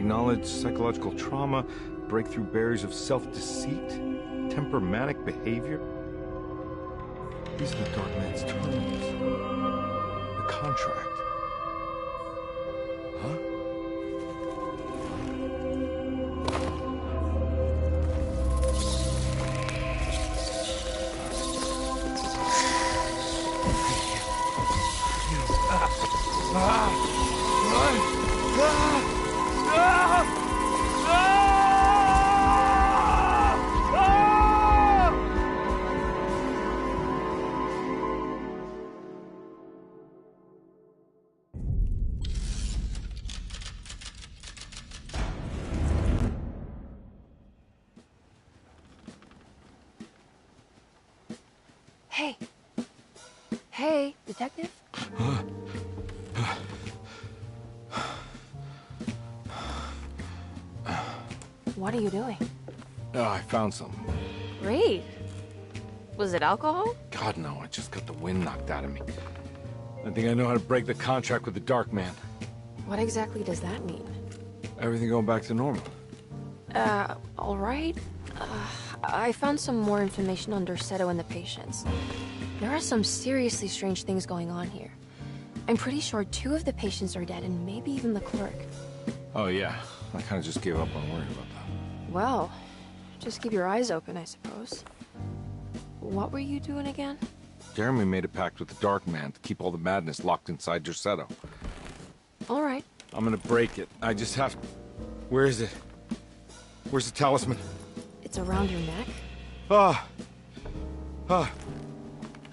acknowledge psychological trauma, break through barriers of self-deceit, temper manic behavior. These are the Dark Man's terms. The contract. Huh? Hey. Hey, detective? What are you doing? Oh, I found something. Great. Was it alcohol? God, no, I just got the wind knocked out of me. I think I know how to break the contract with the Dark Man. What exactly does that mean? Everything going back to normal. All right. I found some more information on Dorsetto and the patients. There are some seriously strange things going on here. I'm pretty sure 2 of the patients are dead, and maybe even the clerk. Oh, yeah. I kind of just gave up on worrying about that. Well, just keep your eyes open, I suppose. What were you doing again? Jeremy made a pact with the Dark Man to keep all the madness locked inside Dorsetto. All right. I'm gonna break it. I just have to... Where is it? Where's the talisman? It's around your neck? Ah!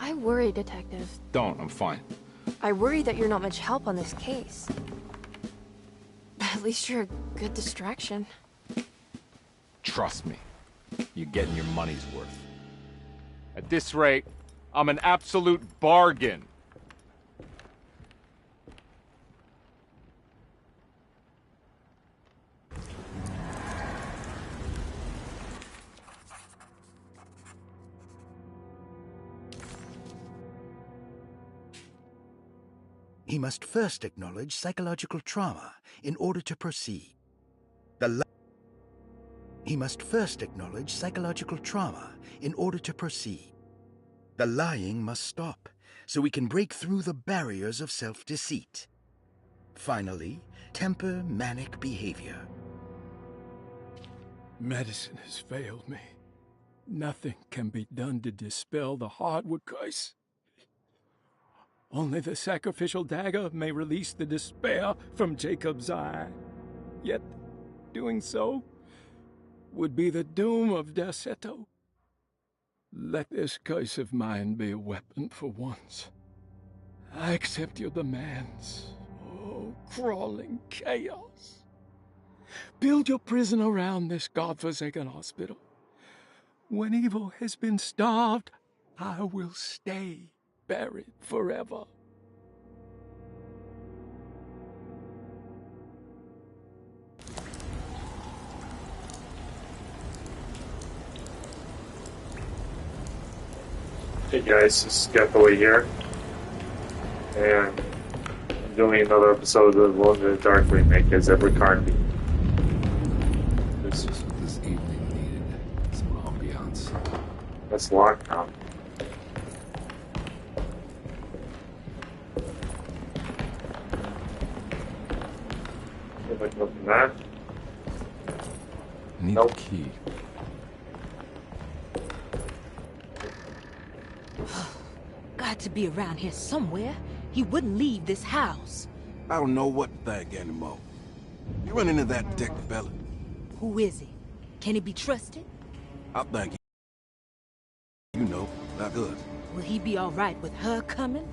I worry, detective. Don't, I'm fine. I worry that you're not much help on this case. At least you're a good distraction. Trust me. You're getting your money's worth. At this rate, I'm an absolute bargain. He must first acknowledge psychological trauma in order to proceed. He must first acknowledge psychological trauma in order to proceed. The lying must stop, so we can break through the barriers of self-deceit. Finally, temper manic behavior. Medicine has failed me. Nothing can be done to dispel the hardwood curse. Only the sacrificial dagger may release the despair from Jacob's eye. Yet, doing so would be the doom of Dorsetto. Let this curse of mine be a weapon for once. I accept your demands. Oh, crawling chaos. Build your prison around this godforsaken hospital. When evil has been starved, I will stay buried forever. Hey guys, this is Getaway here, and I'm doing another episode of Alone in the Dark Remake as Edward Carnbe. This is what this evening needed. Some ambiance. That's locked now. If I can open that. I need Nope. a key. Got to be around here somewhere. He wouldn't leave this house. I don't know what to think anymore. You run into that detective fella? Who is he? Can he be trusted? I think you know, like us. Will he be all right with her coming?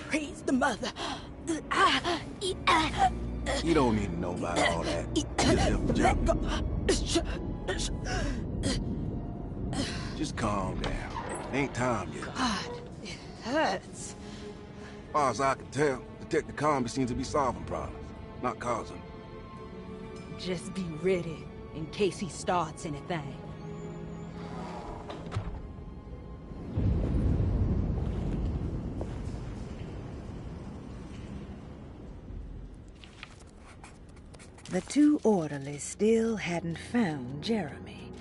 Praise the mother. You don't need to know about all that. Just help the job. Just calm down. It ain't time yet. God, it hurts. As far as I can tell, Detective Carnbe seems to be solving problems, not causing them. Just be ready in case he starts anything. The two orderlies still hadn't found Jeremy.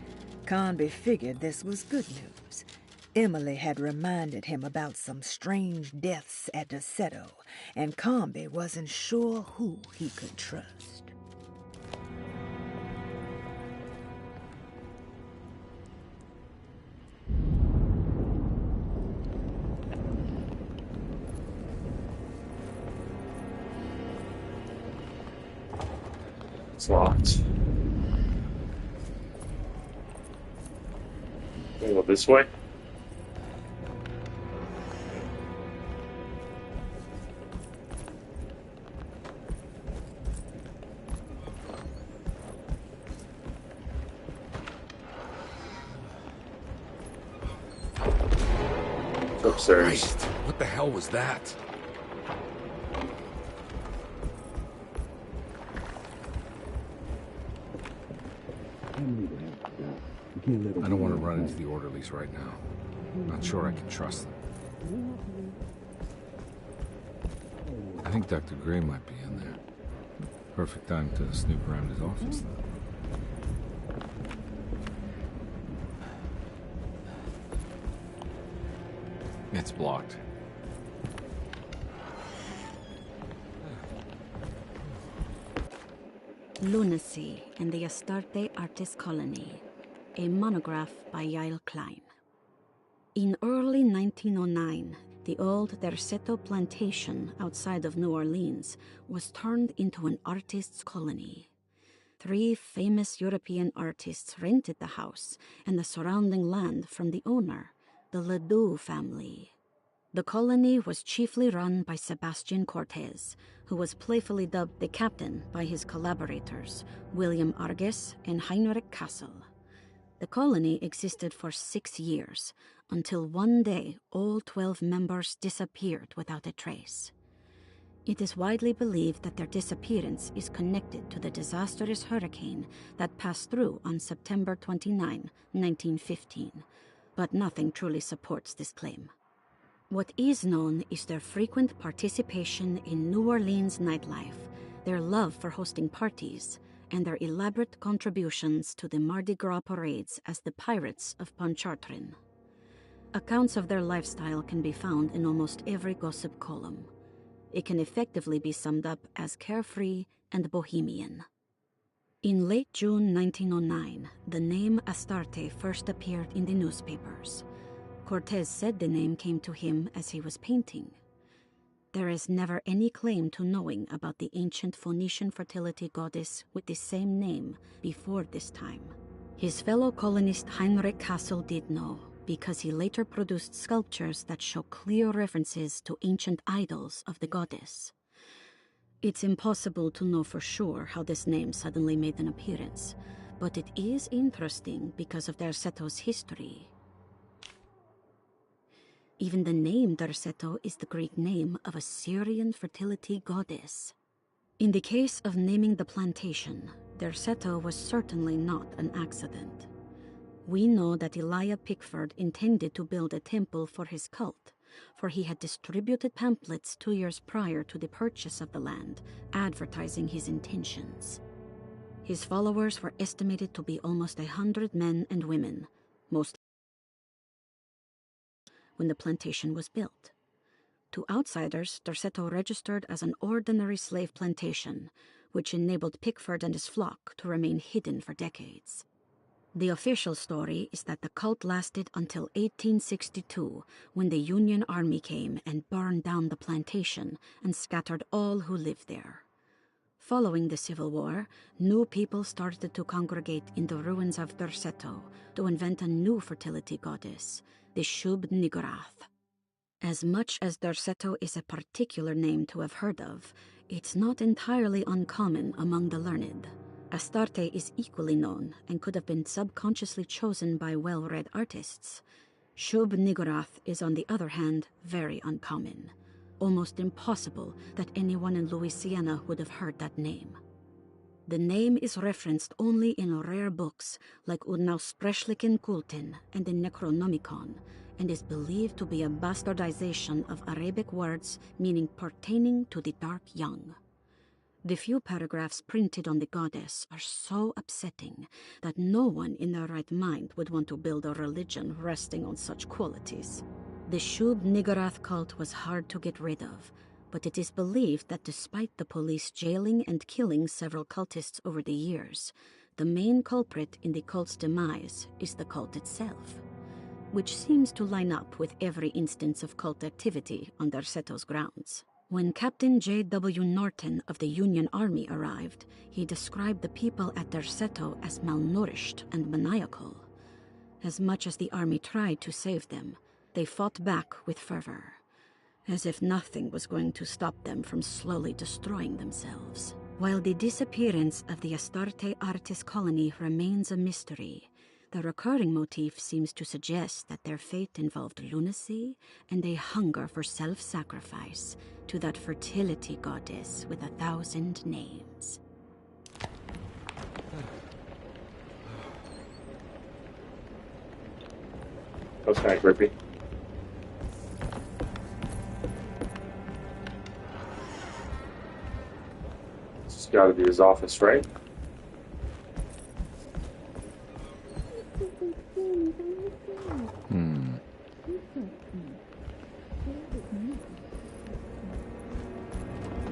Carnbe figured this was good news. Emily had reminded him about some strange deaths at Derceto, and Carnbe wasn't sure who he could trust. It's locked. Can we go this way? It's upstairs. Christ, what the hell was that? I don't want to run into the orderlies right now. Not sure I can trust them. I think Dr. Gray might be in there. Perfect time to snoop around his office, though. It's blocked. Lunacy and the Astarte Artist Colony, a monograph by Yael Klein. In early 1909, the old Derceto plantation outside of New Orleans was turned into an artist's colony. 3 famous European artists rented the house and the surrounding land from the owner, the Ledoux family. The colony was chiefly run by Sebastian Cortez, who was playfully dubbed the captain by his collaborators, William Arges and Heinrich Kassel. The colony existed for 6 years, until one day all 12 members disappeared without a trace. It is widely believed that their disappearance is connected to the disastrous hurricane that passed through on September 29, 1915, but nothing truly supports this claim. What is known is their frequent participation in New Orleans nightlife, their love for hosting parties, and their elaborate contributions to the Mardi Gras parades as the Pirates of Pontchartrain. Accounts of their lifestyle can be found in almost every gossip column. It can effectively be summed up as carefree and bohemian. In late June 1909, the name Astarte first appeared in the newspapers. Cortez said the name came to him as he was painting. There is never any claim to knowing about the ancient Phoenician fertility goddess with the same name before this time. His fellow colonist Heinrich Kassel did know, because he later produced sculptures that show clear references to ancient idols of the goddess. It's impossible to know for sure how this name suddenly made an appearance, but it is interesting because of Derceto's history. Even the name Derceto is the Greek name of a Syrian fertility goddess. In the case of naming the plantation, Derceto was certainly not an accident. We know that Elijah Pickford intended to build a temple for his cult, for he had distributed pamphlets 2 years prior to the purchase of the land, advertising his intentions. His followers were estimated to be almost 100 men and women, most when the plantation was built. To outsiders, Derceto registered as an ordinary slave plantation, which enabled Pickford and his flock to remain hidden for decades. The official story is that the cult lasted until 1862, when the Union Army came and burned down the plantation and scattered all who lived there. Following the Civil War, new people started to congregate in the ruins of Derceto to invent a new fertility goddess, the Shub-Niggurath. As much as Derceto is a particular name to have heard of, it's not entirely uncommon among the learned. Astarte is equally known and could have been subconsciously chosen by well-read artists. Shub-Niggurath is, on the other hand, very uncommon. Almost impossible that anyone in Louisiana would have heard that name. The name is referenced only in rare books like Unaussprechlichen Kulten and the Necronomicon, and is believed to be a bastardization of Arabic words meaning pertaining to the dark young. The few paragraphs printed on the goddess are so upsetting that no one in their right mind would want to build a religion resting on such qualities. The Shub Niggurath cult was hard to get rid of, but it is believed that despite the police jailing and killing several cultists over the years, the main culprit in the cult's demise is the cult itself, which seems to line up with every instance of cult activity on Derseto's grounds. When Captain J.W. Norton of the Union Army arrived, he described the people at Derceto as malnourished and maniacal. As much as the army tried to save them, they fought back with fervor, as if nothing was going to stop them from slowly destroying themselves. While the disappearance of the Astarte Artis colony remains a mystery, the recurring motif seems to suggest that their fate involved lunacy and a hunger for self-sacrifice to that fertility goddess with 1,000 names. That's kind of creepy. This has got to be his office, right?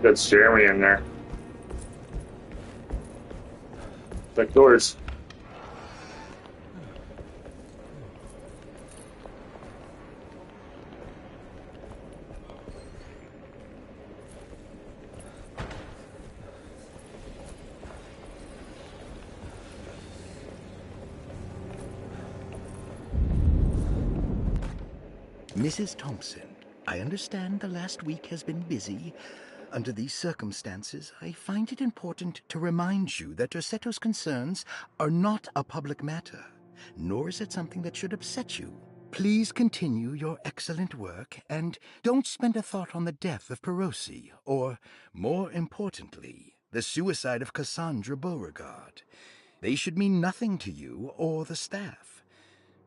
That's Jeremy in there. Check doors. Mrs. Thompson, I understand the last week has been busy. Under these circumstances, I find it important to remind you that Derseto's concerns are not a public matter, nor is it something that should upset you. Please continue your excellent work, and don't spend a thought on the death of Perosi, or, more importantly, the suicide of Cassandra Beauregard. They should mean nothing to you or the staff.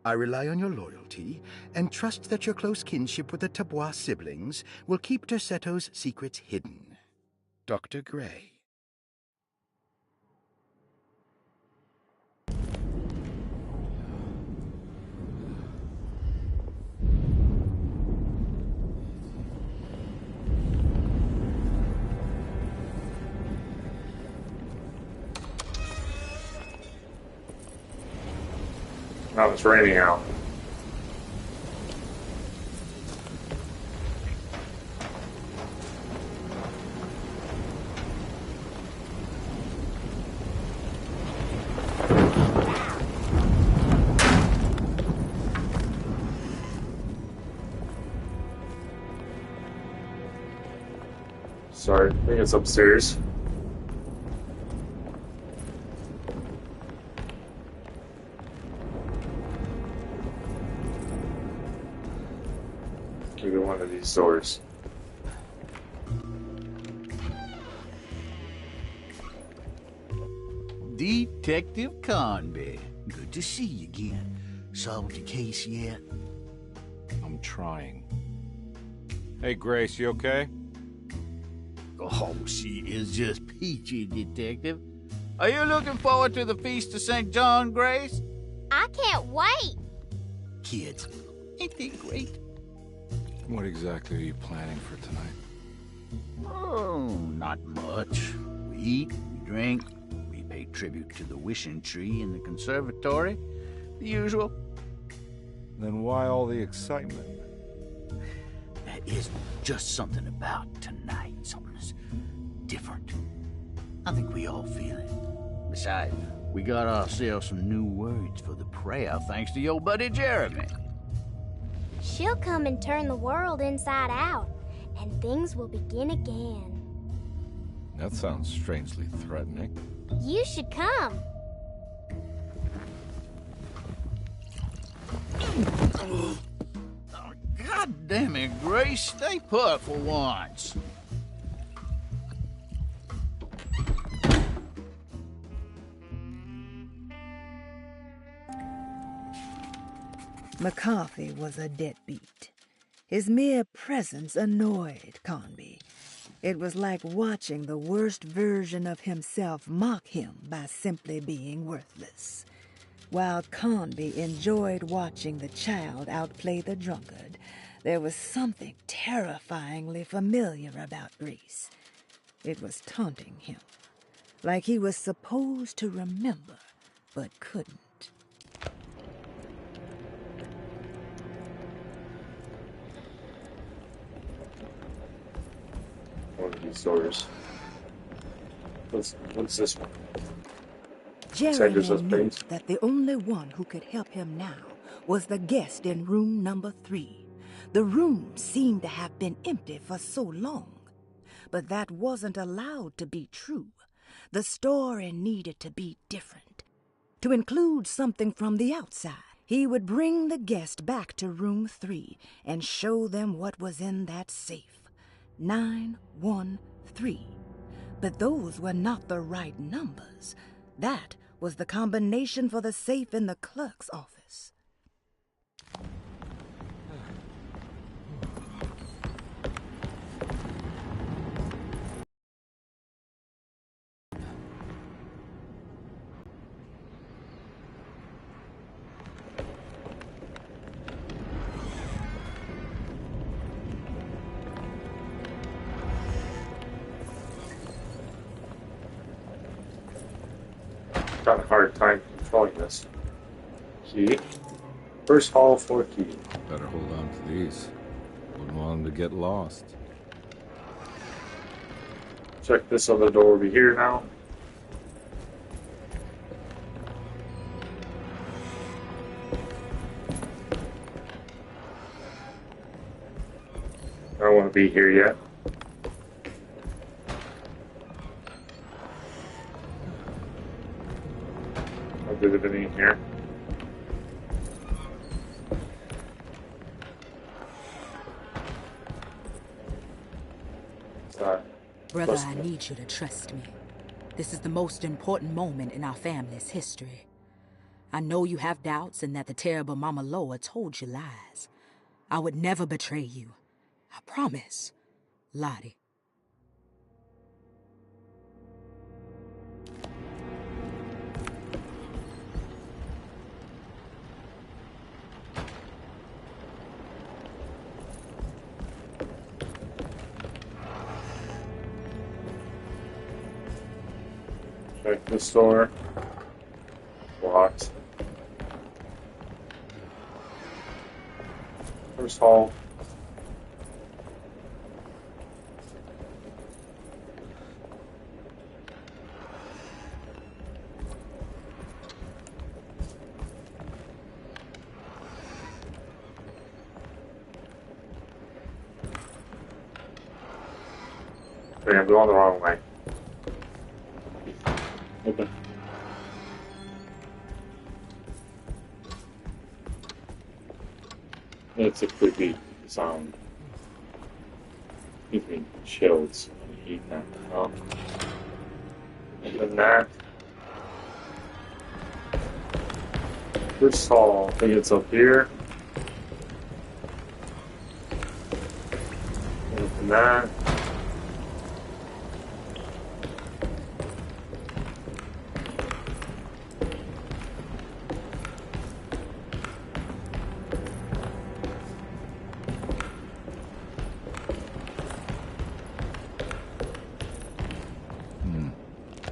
I rely on your loyalty, and trust that your close kinship with the Tabois siblings will keep Derseto's secrets hidden. Dr. Gray. Now it's raining out. Sorry, I think it's upstairs. Either one of these doors. Detective Carnbe. Good to see you again. Solved the case yet? I'm trying. Hey, Grace, you okay? Oh, she is just peachy, Detective. Are you looking forward to the Feast of St. John, Grace? I can't wait! Kids, ain't they great? What exactly are you planning for tonight? Oh, not much. We eat, we drink, we pay tribute to the wishing tree in the conservatory. The usual. Then why all the excitement? There is just something about tonight. Something's different. I think we all feel it. Besides, we got ourselves some new words for the prayer thanks to your buddy Jeremy. She'll come and turn the world inside out, and things will begin again. That sounds strangely threatening. You should come. God damn it, Grace. Stay put for once. McCarthy was a deadbeat. His mere presence annoyed Carnbe. It was like watching the worst version of himself mock him by simply being worthless. While Carnbe enjoyed watching the child outplay the drunkard, there was something terrifyingly familiar about Grease. It was taunting him, like he was supposed to remember, but couldn't. One of these doors. What's this one? Jeremy knew that the only one who could help him now was the guest in room number 3. The room seemed to have been empty for so long. But that wasn't allowed to be true. The story needed to be different. To include something from the outside, he would bring the guest back to room 3 and show them what was in that safe. 913. But those were not the right numbers. That was the combination for the safe in the clerk's office. Got a hard time controlling this. Key. First hall for key. Better hold on to these. Wouldn't want them to get lost. Check this other door over here now. I don't want to be here yet. I'll do the video here. Brother, I need you to trust me. This is the most important moment in our family's history. I know you have doubts and that the terrible Mama Loa told you lies. I would never betray you. I promise. Lottie. Check this door. Locked. First hall. Okay, I'm going the wrong way. Open. It's a creepy sound. Gives me chills when you eat that. Open that. First hall, I think it's up here. Open that.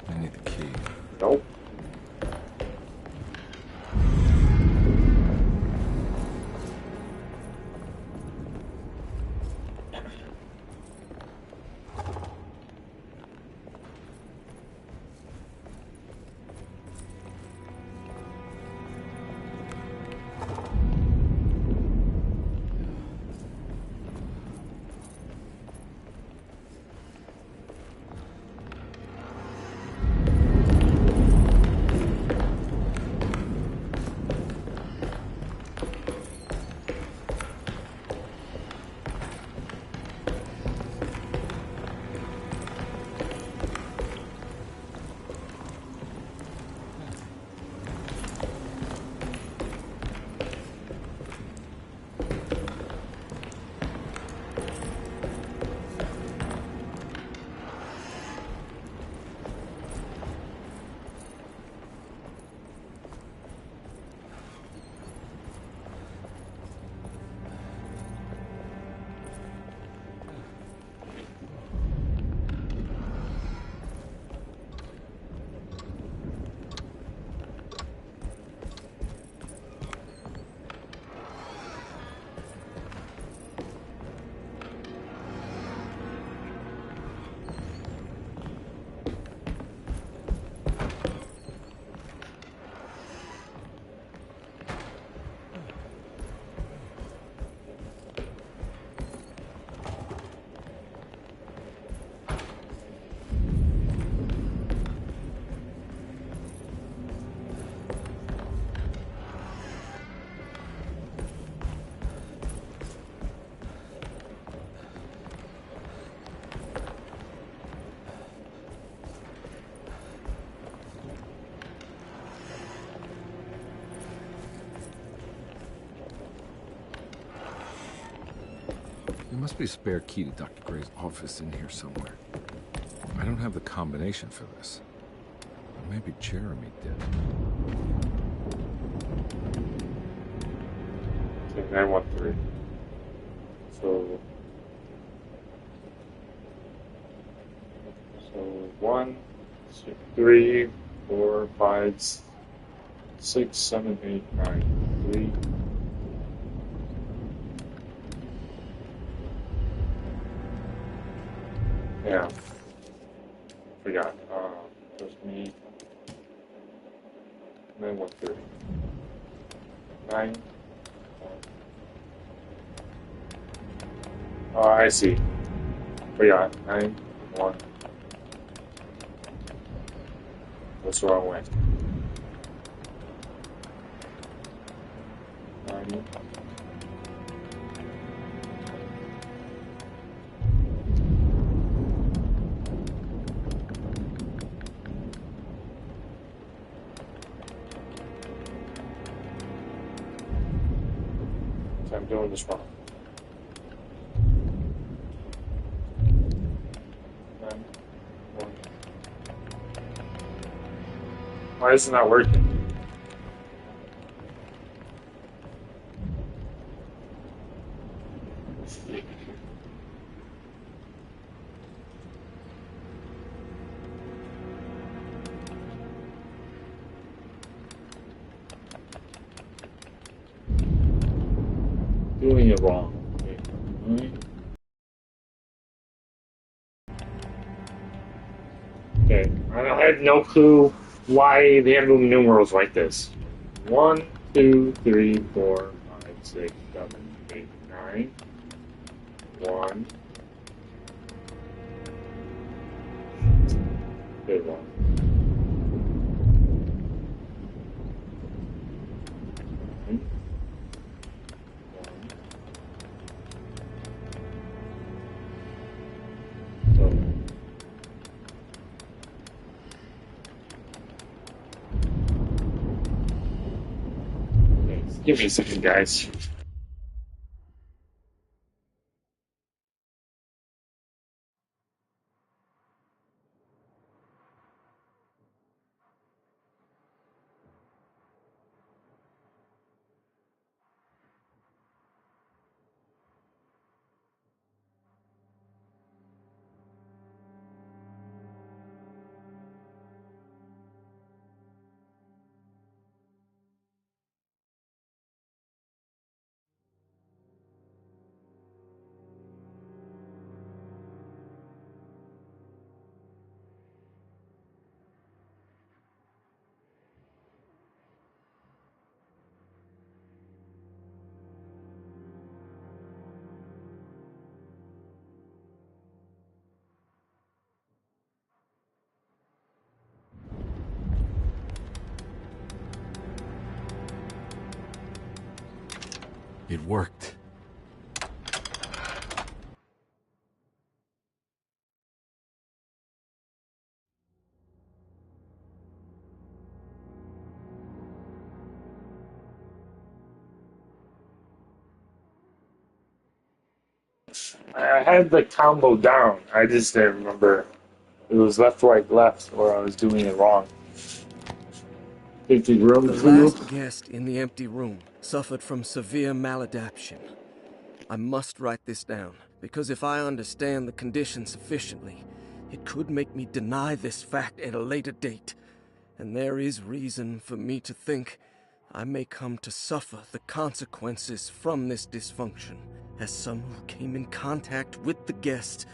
I need the key. Nope. must be a spare key to Dr. Gray's office in here somewhere. I don't have the combination for this. Maybe Jeremy did. Okay, 913. So 1, 2, 3, 4, 5, 6, 7, 8, 9, 3. Yeah. Forgot. There's me. 913. 9. Oh, I see. Forgot. 9, 1. What's the wrong way? 9. I'm doing this wrong. 9, 1. Why is it not working? Doing it wrong. Okay, I have no clue why they have numerals like this. 1, 2, 3, 4, 5, 6, 7, 8, 9. 1. Good one. Give me a second, guys. It worked. I had the combo down. I just didn't remember. It was left, right, left, or I was doing it wrong. Empty room The 2. last guest in the empty room suffered from severe maladaptation. I must write this down, because if I understand the condition sufficiently, it could make me deny this fact at a later date. And there is reason for me to think I may come to suffer the consequences from this dysfunction, as some who came in contact with the guest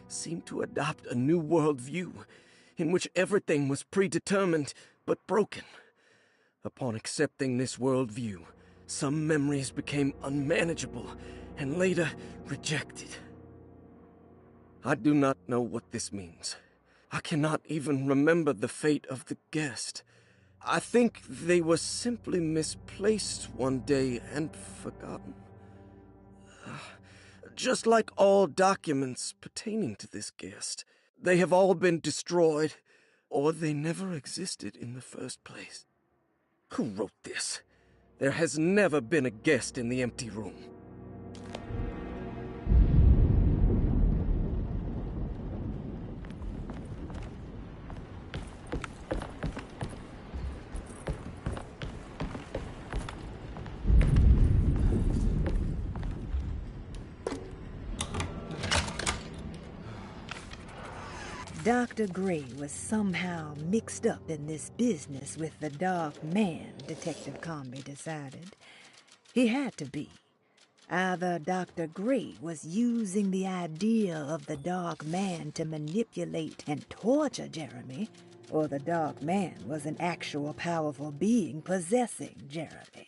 seemed to adopt a new worldview in which everything was predetermined but broken. Upon accepting this worldview, some memories became unmanageable and later rejected. I do not know what this means. I cannot even remember the fate of the guest. I think they were simply misplaced one day and forgotten. Just like all documents pertaining to this guest, they have all been destroyed, or they never existed in the first place. Who wrote this? There has never been a guest in the empty room. Dr. Gray was somehow mixed up in this business with the Dark Man, Detective Carnbe decided. He had to be. Either Dr. Gray was using the idea of the Dark Man to manipulate and torture Jeremy, or the Dark Man was an actual powerful being possessing Jeremy.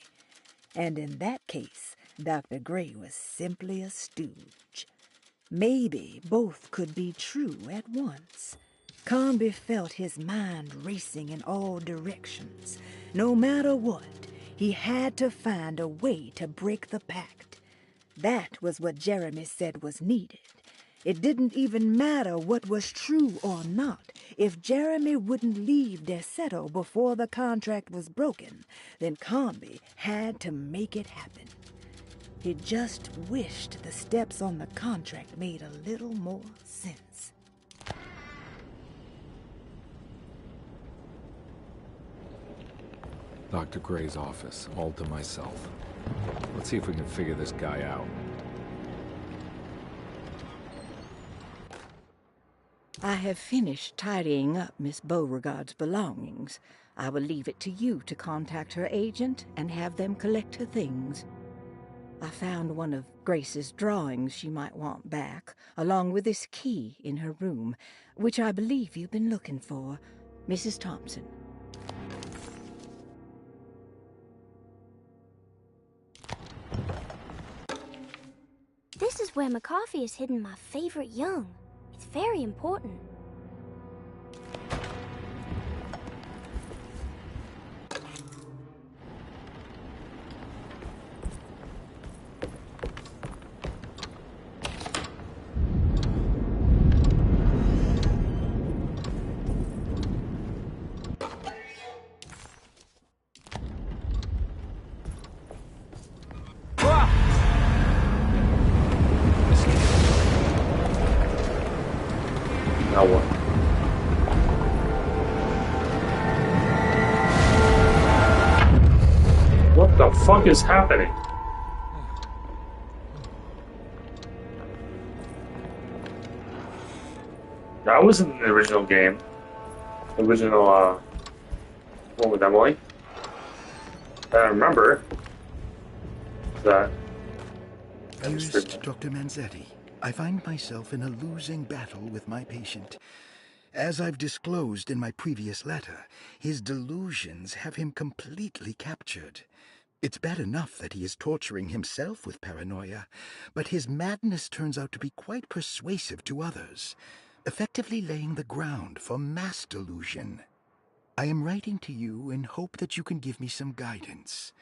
And in that case, Dr. Gray was simply a stooge. Maybe both could be true at once. Carnbe felt his mind racing in all directions. No matter what, he had to find a way to break the pact. That was what Jeremy said was needed. It didn't even matter what was true or not. If Jeremy wouldn't leave Derceto before the contract was broken, then Carnbe had to make it happen. He just wished the steps on the contract made a little more sense. Dr. Gray's office, all to myself. Let's see if we can figure this guy out. I have finished tidying up Miss Beauregard's belongings. I will leave it to you to contact her agent and have them collect her things. I found one of Grace's drawings she might want back, along with this key in her room, which I believe you've been looking for. Mrs. Thompson. This is where McCarthy has hidden my favorite young. It's very important. Now what? What the fuck is happening? That wasn't in the original game. The original, one with Emily. I remember that. Dearest Dr. Manzetti, I find myself in a losing battle with my patient. As I've disclosed in my previous letter, his delusions have him completely captured. It's bad enough that he is torturing himself with paranoia, but his madness turns out to be quite persuasive to others, effectively laying the ground for mass delusion. I am writing to you in hope that you can give me some guidance.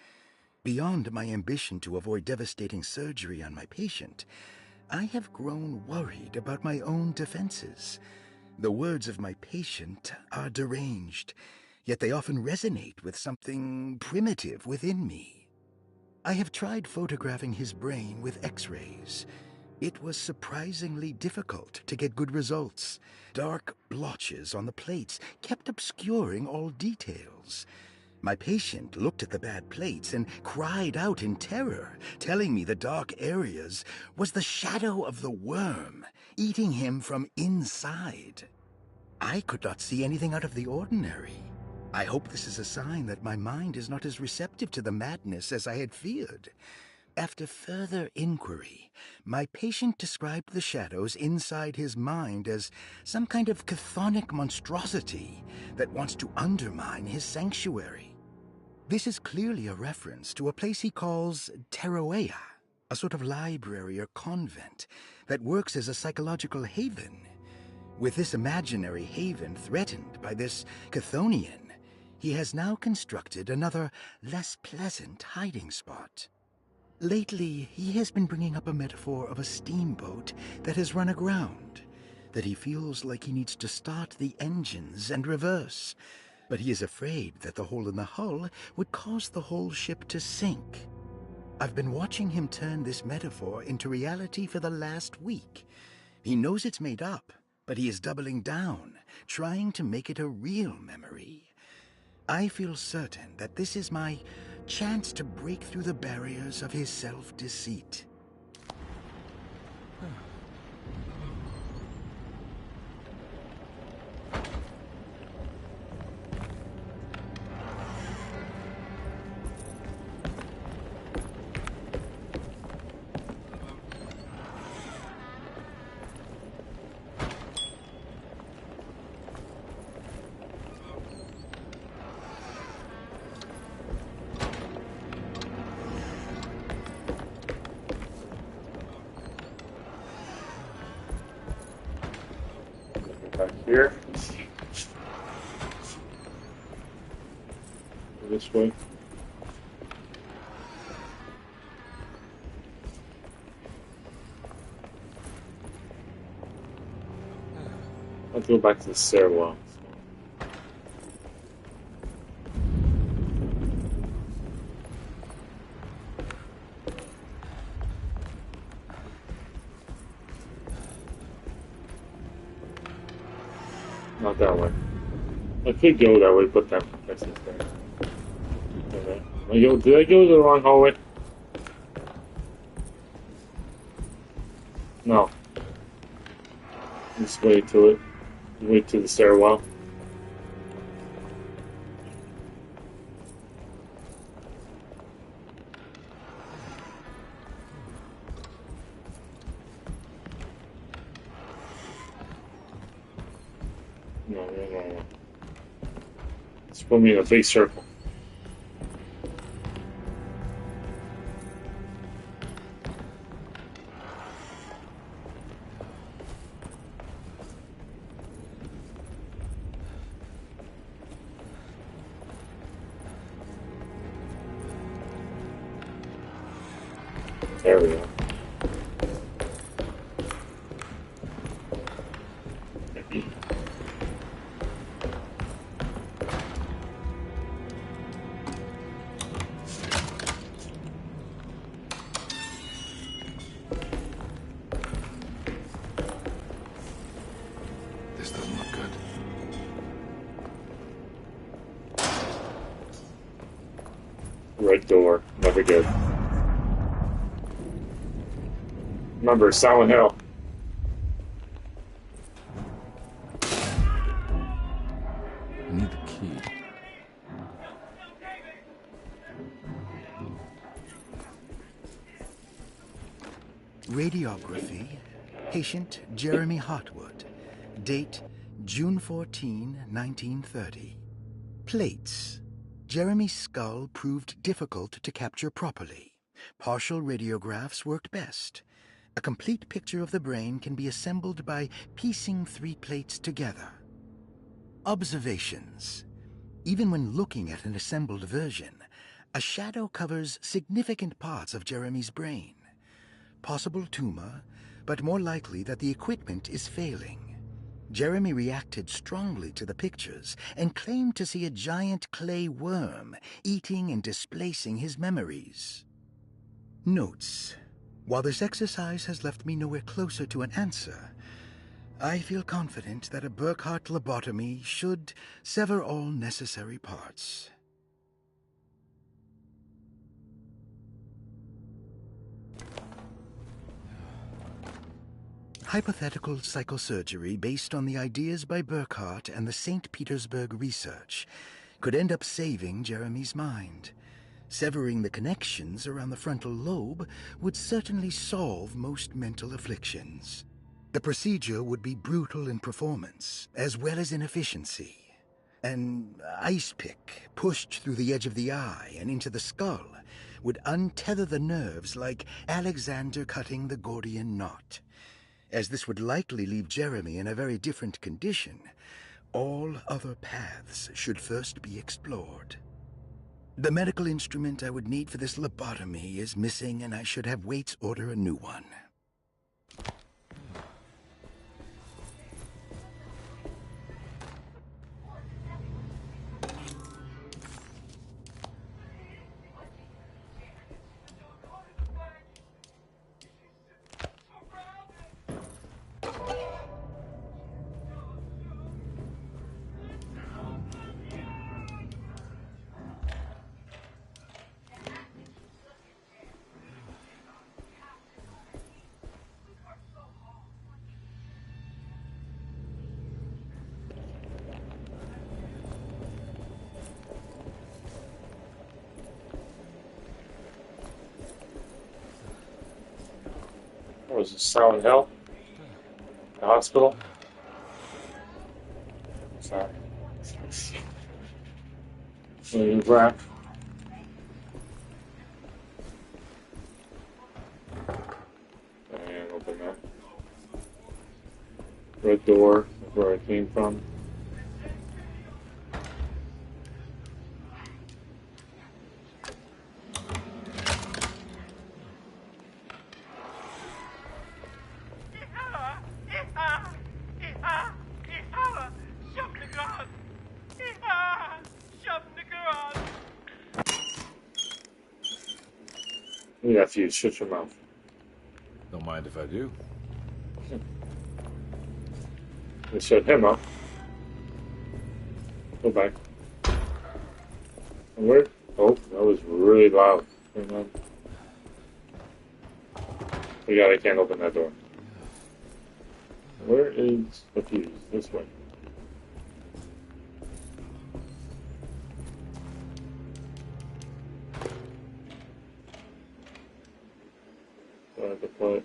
Beyond my ambition to avoid devastating surgery on my patient, I have grown worried about my own defenses. The words of my patient are deranged, yet they often resonate with something primitive within me. I have tried photographing his brain with X-rays. It was surprisingly difficult to get good results. Dark blotches on the plates kept obscuring all details. My patient looked at the bad plates and cried out in terror, telling me the dark areas was the shadow of the worm, eating him from inside. I could not see anything out of the ordinary. I hope this is a sign that my mind is not as receptive to the madness as I had feared. After further inquiry, my patient described the shadows inside his mind as some kind of chthonic monstrosity that wants to undermine his sanctuary. This is clearly a reference to a place he calls Teroea, a sort of library or convent that works as a psychological haven. With this imaginary haven threatened by this Chthonian, he has now constructed another, less pleasant hiding spot. Lately, he has been bringing up a metaphor of a steamboat that has run aground, that he feels like he needs to start the engines and reverse, but he is afraid that the hole in the hull would cause the whole ship to sink. I've been watching him turn this metaphor into reality for the last week. He knows it's made up, but he is doubling down, trying to make it a real memory. I feel certain that this is my chance to break through the barriers of his self-deceit. Here. This way. Let's go back to the stairwell. Not that way. I could go that way, but that that's the thing. Did I go the wrong hallway? No. Just wait to it. Wait to the stairwell. No. Just put me in a big circle. There we go. This doesn't look good. Red door. Never good. Remember, Silent Hill. I need the key. Radiography. Patient Jeremy Hartwood. Date June 14, 1930. Plates. Jeremy's skull proved difficult to capture properly. Partial radiographs worked best. A complete picture of the brain can be assembled by piecing 3 plates together. Observations. Even when looking at an assembled version, a shadow covers significant parts of Jeremy's brain. Possible tumor, but more likely that the equipment is failing. Jeremy reacted strongly to the pictures and claimed to see a giant clay worm eating and displacing his memories. Notes. While this exercise has left me nowhere closer to an answer, I feel confident that a Burkhart lobotomy should sever all necessary parts. Hypothetical psychosurgery based on the ideas by Burkhart and the St. Petersburg research could end up saving Jeremy's mind. Severing the connections around the frontal lobe would certainly solve most mental afflictions. The procedure would be brutal in performance, as well as in efficiency. An ice pick pushed through the edge of the eye and into the skull would untether the nerves like Alexander cutting the Gordian knot. As this would likely leave Jeremy in a very different condition, all other paths should first be explored. The medical instrument I would need for this lobotomy is missing, and I should have Waits order a new one. What was it, Silent Hill? The hospital? Sorry. Wrap. And open that. Red door. where I came from. You have to shut your mouth. Don't mind if I do. Let's shut him up. Go back. And where? Oh, that was really loud. Hang on. I can't open that door. Where is the fuse? This way. Do I have to play?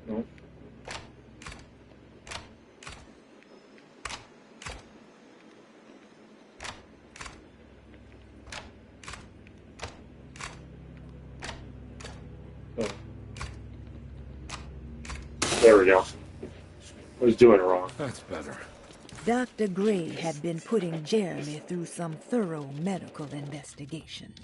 No. Oh. There we go. I was doing it wrong. That's better. Dr. Gray had been putting Jeremy through some thorough medical investigation.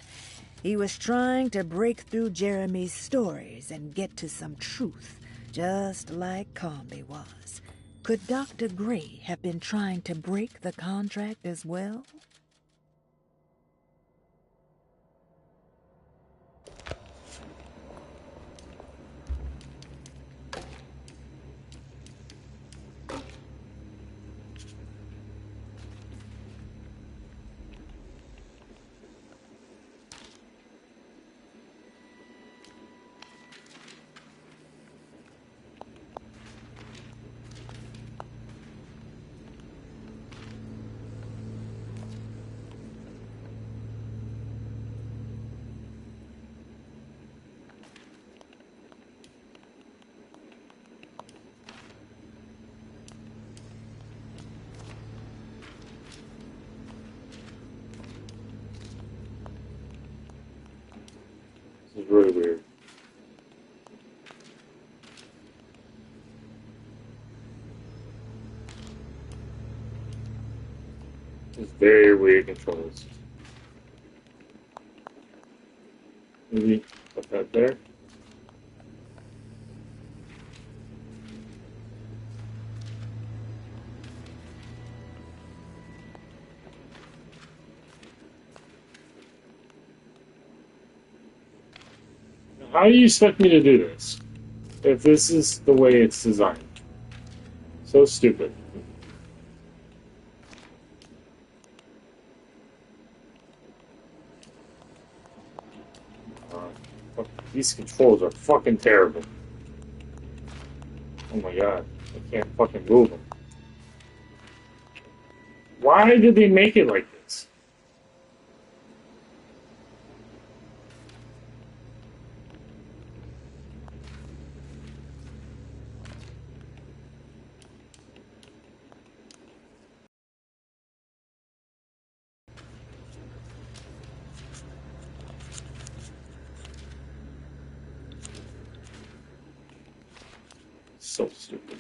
He was trying to break through Jeremy's stories and get to some truth, just like Carnbe was. Could Dr. Gray have been trying to break the contract as well? This is really weird. It's very weird controls. Maybe put that there. How do you expect me to do this if this is the way it's designed? So stupid. These controls are fucking terrible. Oh my god, I can't fucking move them. Why did they make it like this? So stupid.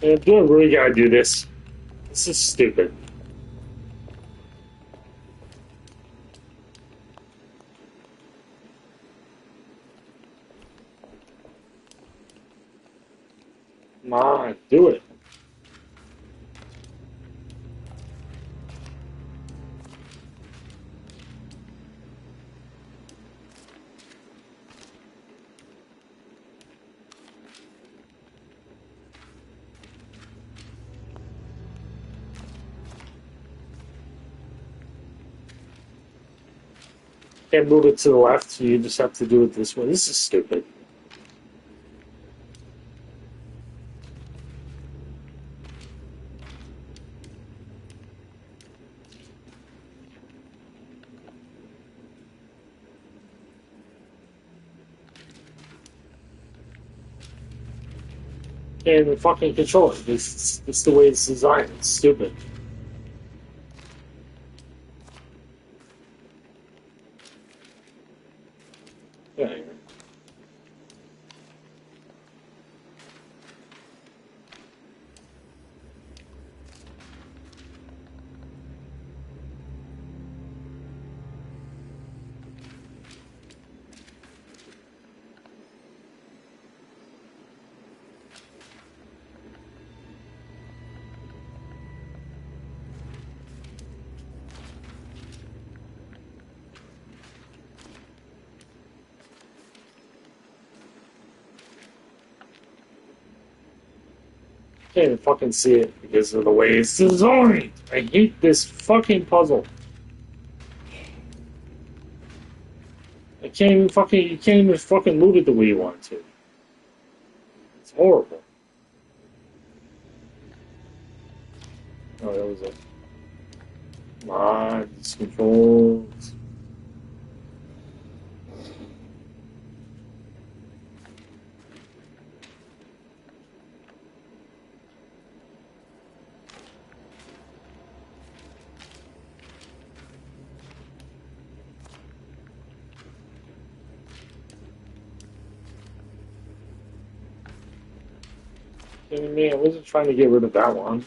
Man, do I really gotta do this? This is stupid. Come on, do it. Can't move it to the left, so you just have to do it this way. This is stupid. Can't even fucking control it. It's the way it's designed. It's stupid. Yeah, anyway. Can't even fucking see it because of the way it's designed. I hate this fucking puzzle. You can't even fucking move it the way you want to. It's horrible. Oh, that was it. Come on, these controls. Me, I wasn't trying to get rid of that one.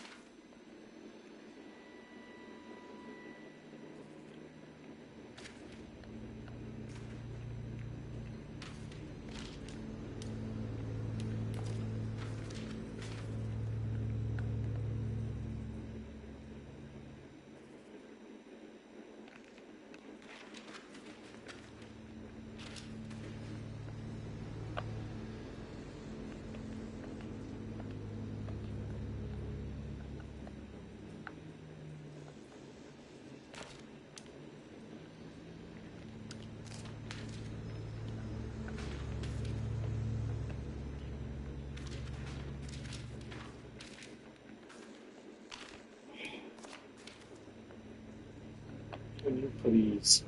Can you please?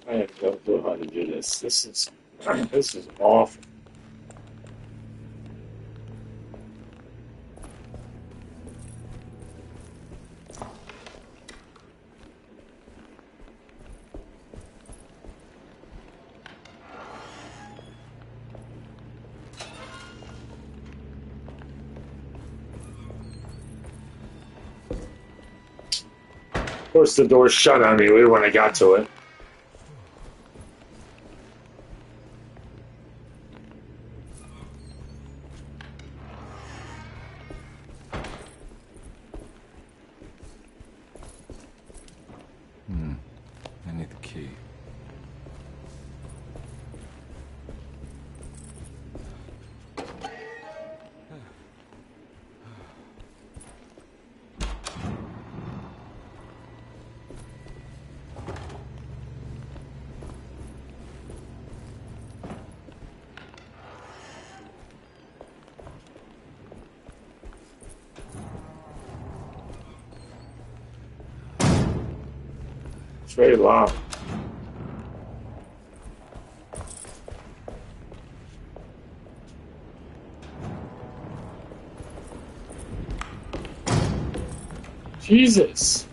I have no clue how to do this. This is awful. Of course, the door shut on me when I got to it. I need the key. It's very loud. Jesus.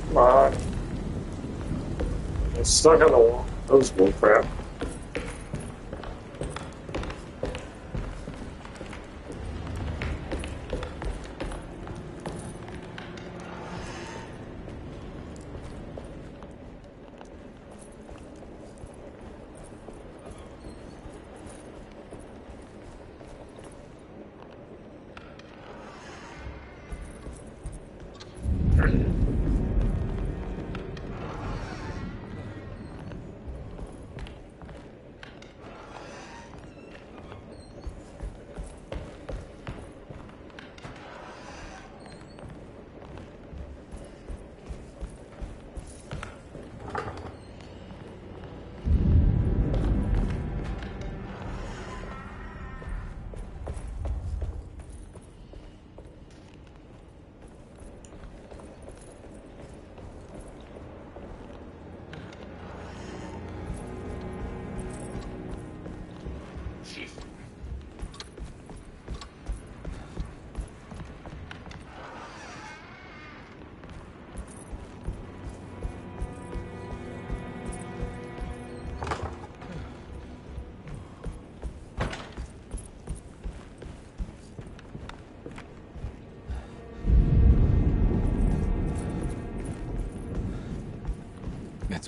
Come on. I'm stuck on the wall. That was bull crap.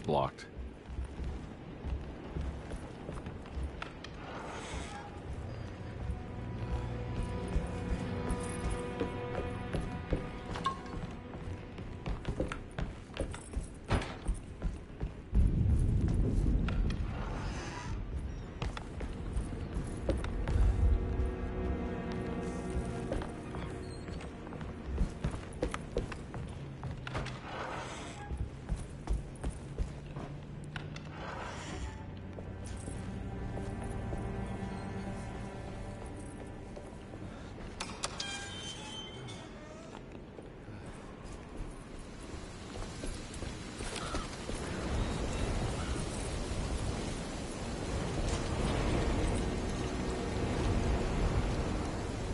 It's blocked.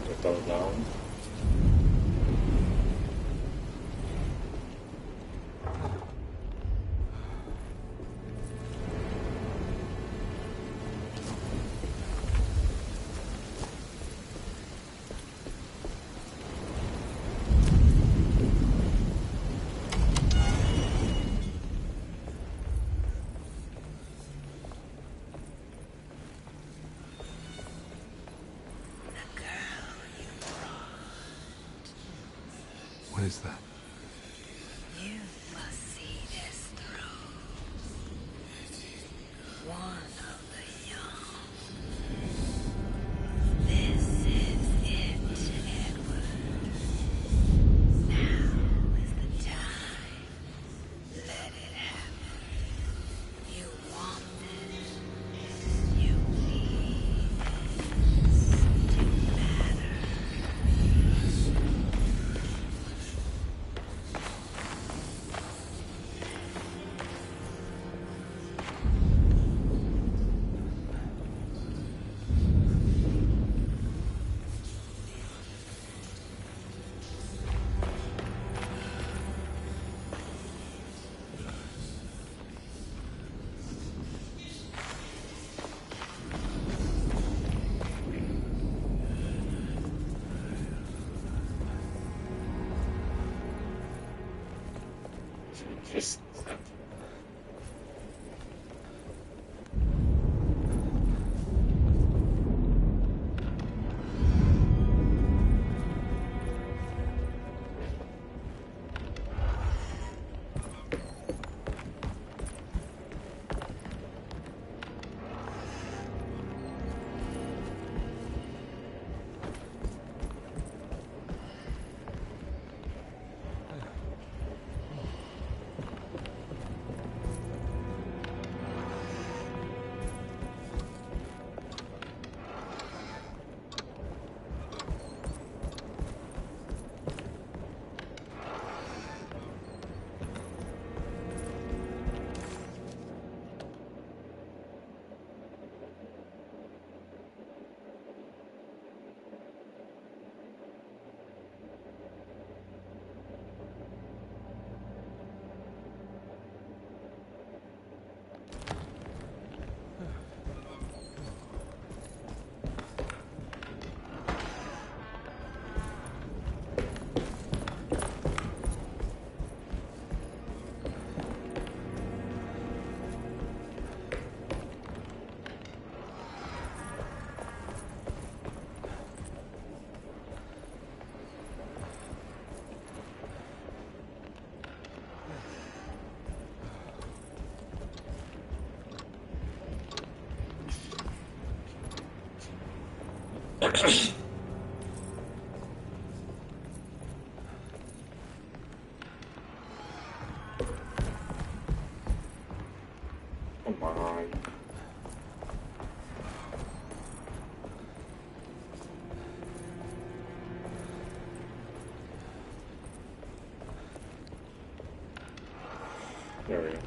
It goes down. What is that? You must see this through. One of the young. This is it, Edward. Now is the time. Let it happen. You want this. You need this to matter. Just come on. There we go.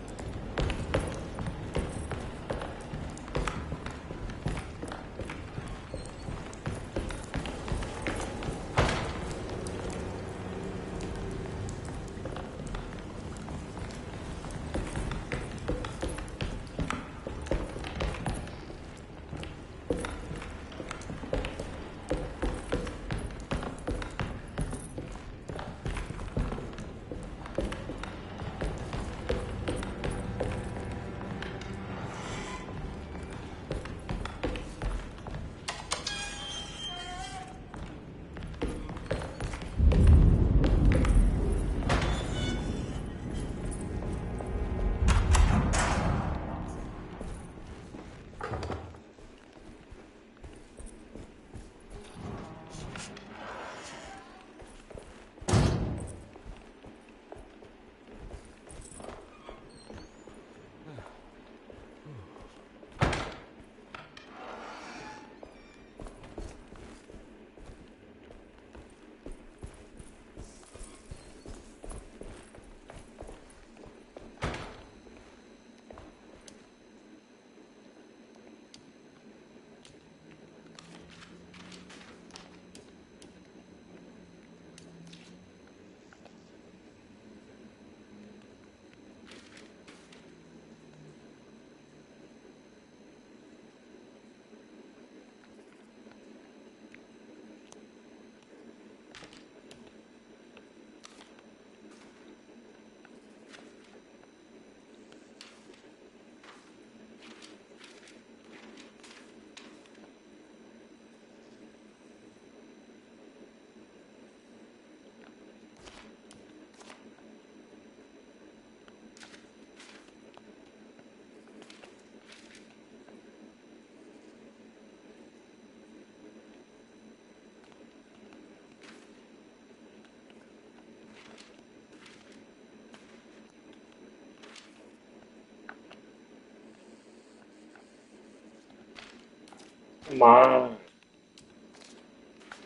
Come on.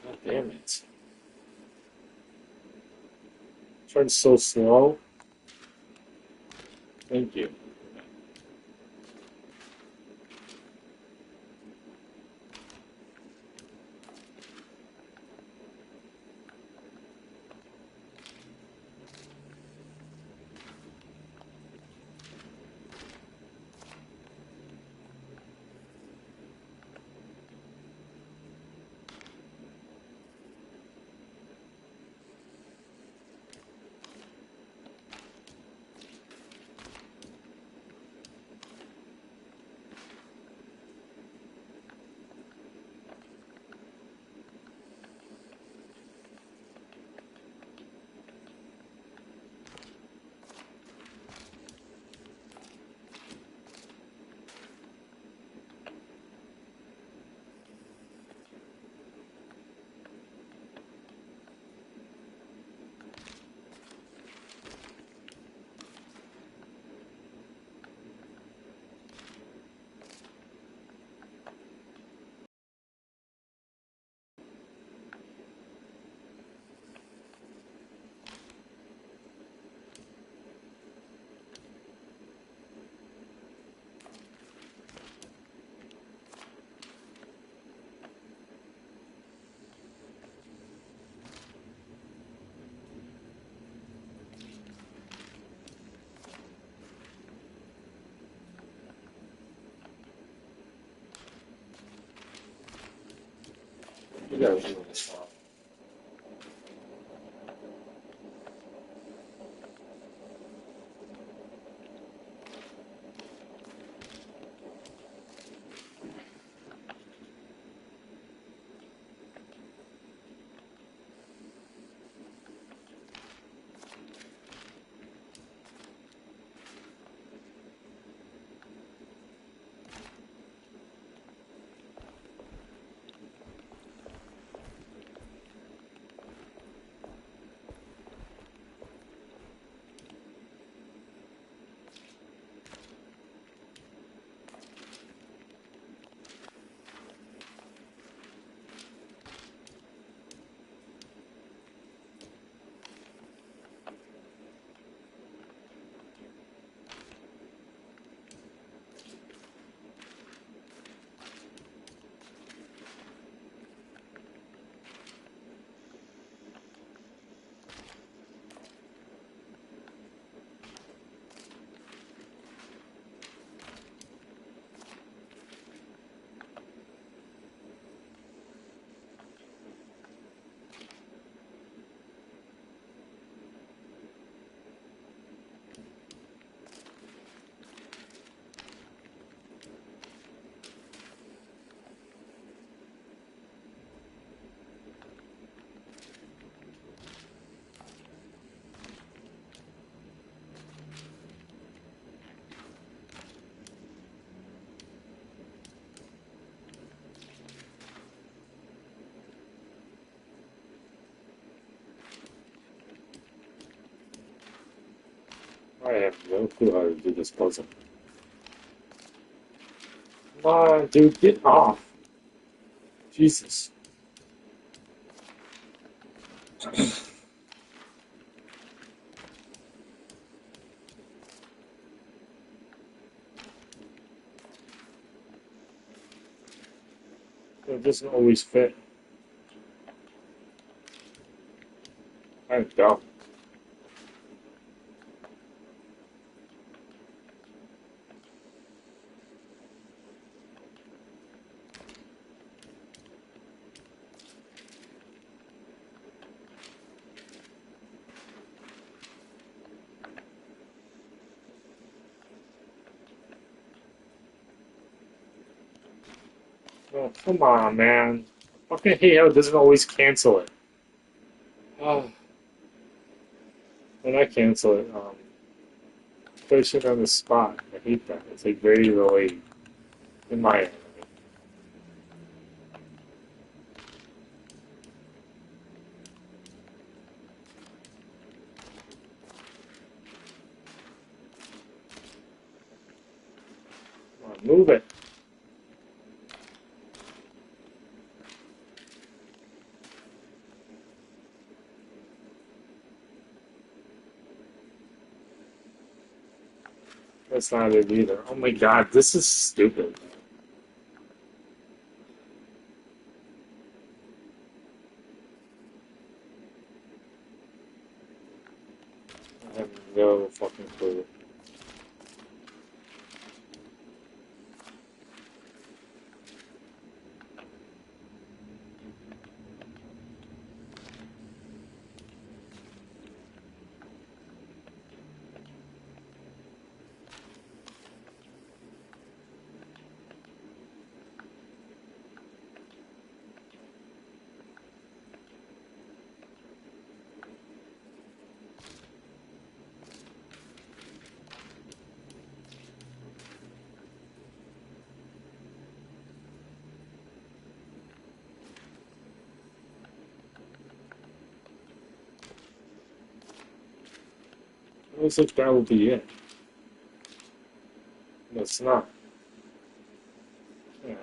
God damn it. Turns so slow. Thank you. You gotta do this one. I have no clue how to do this puzzle. Come on, dude, get off. Jesus. It doesn't always fit. I don't. Oh, come on, man. I fucking hate how it doesn't always cancel it. Oh. When I cancel it, push it on the spot. I hate that. It's like very delayed in my end. Come on, move it. That's not it either. Oh my god, this is stupid. I have no fucking clue. It looks like that will be it. No, it's not. Yeah.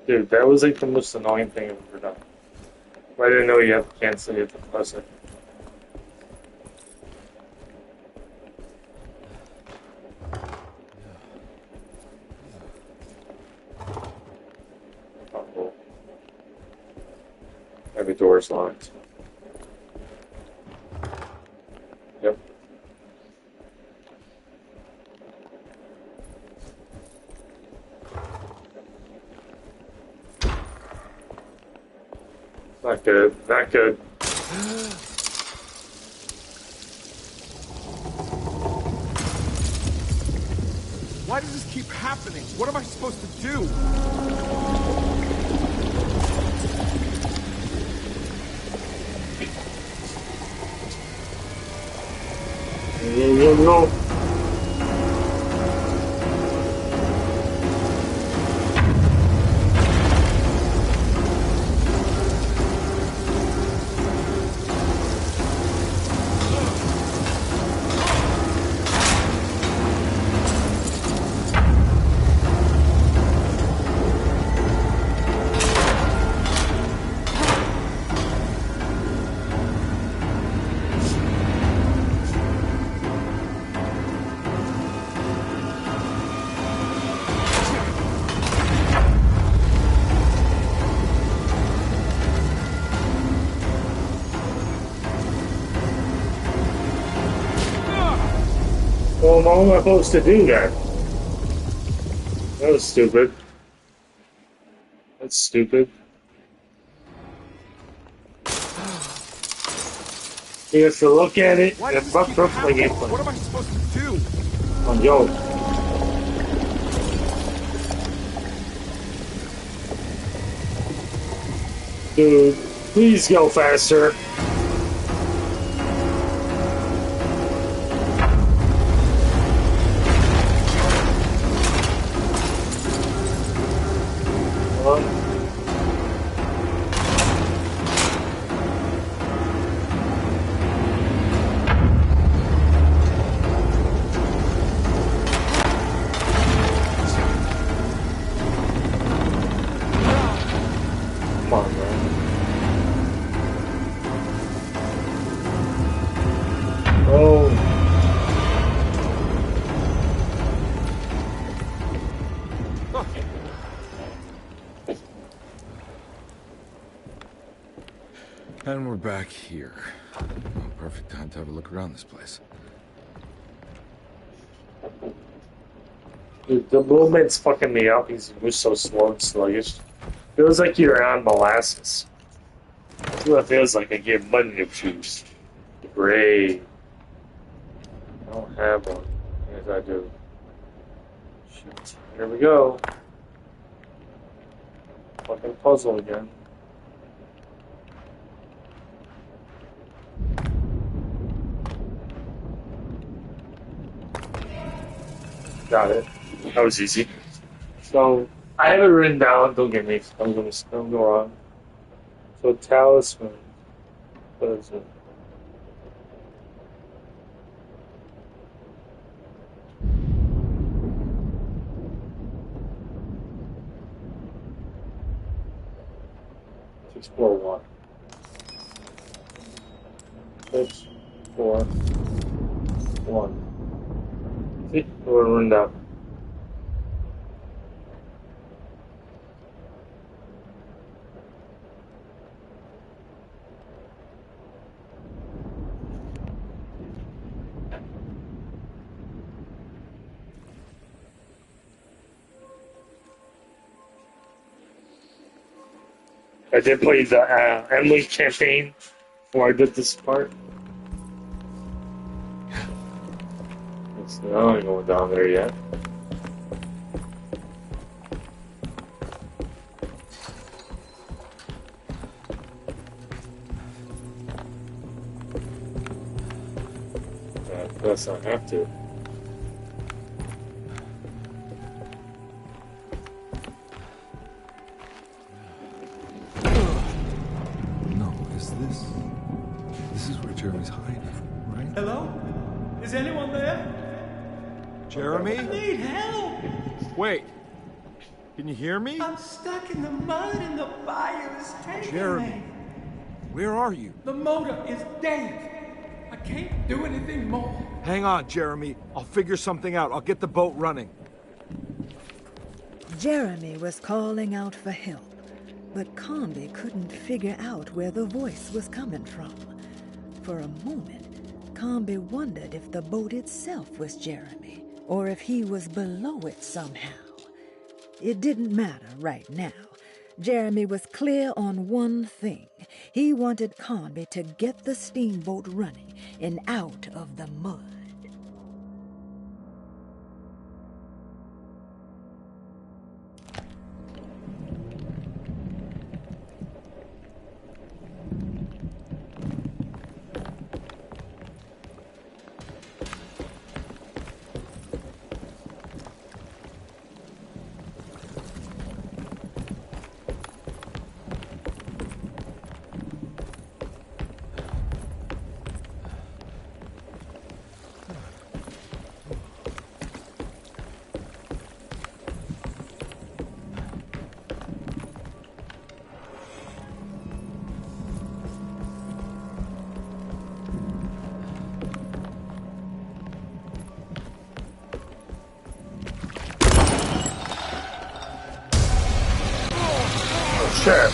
Dude, that was like the most annoying thing I've ever done. I didn't know you have to cancel, you have to press it. Every door is locked. Yep. Not good. Not good. Why does this keep happening? What am I supposed to do? No. Well, how am I supposed to do that? That was stupid. That's stupid. You have to look at it and fuck up my gameplay. What am I supposed to do? Oh, yo. Dude, please go faster. And we're back here. Oh, perfect time to have a look around this place. Dude, the movement's fucking me up. He's so slow and sluggish. Feels like you're on molasses. That's what it feels like. I get bunny juice. Great. I don't have one. Yes, I do. Shit. Here we go. Fucking puzzle again. Got it. That was easy. So, I have it written down. Don't get me. Don't go wrong. So, talisman. What is it? Let's explore one. 6, 4, 1. See? We're run down. I did play the Emily campaign before I did this part. So I ain't going down there yet. I guess I have to. No, this is where Jeremy's hiding, right? Hello? Is anyone there? Jeremy? I need help! Wait. Can you hear me? I'm stuck in the mud and the fire is taking Jeremy, me. where are you? The motor is dead. I can't do anything more. Hang on, Jeremy. I'll figure something out. I'll get the boat running. Jeremy was calling out for help, But Carnbe couldn't figure out where the voice was coming from. For a moment, Carnbe wondered if the boat itself was Jeremy, or if he was below it somehow. It didn't matter right now. Jeremy was clear on one thing. He wanted Carnbe to get the steamboat running and out of the mud. Sure.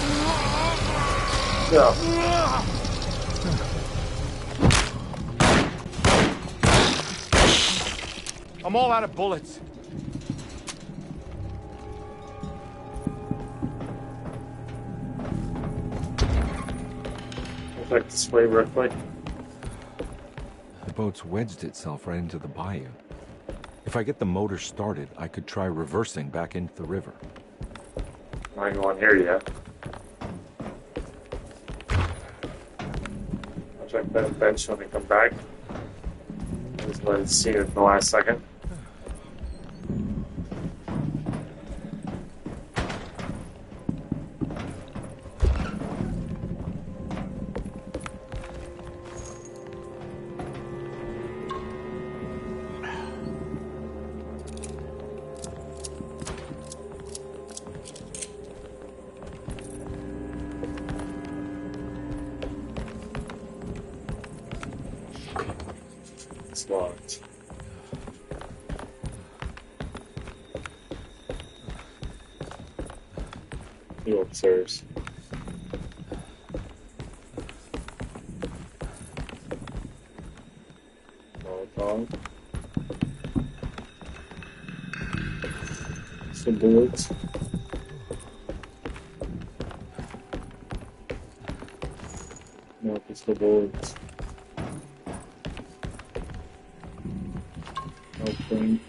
Yeah. I'm all out of bullets. I'll check this way real quick. The boat's wedged itself right into the bayou. If I get the motor started, I could try reversing back into the river. I ain't going here yet. I'll check that bench when we come back. Just let it see it in the last second. It's locked. You upstairs. Molotov. Some bullets. No, it's the bullets. Okay.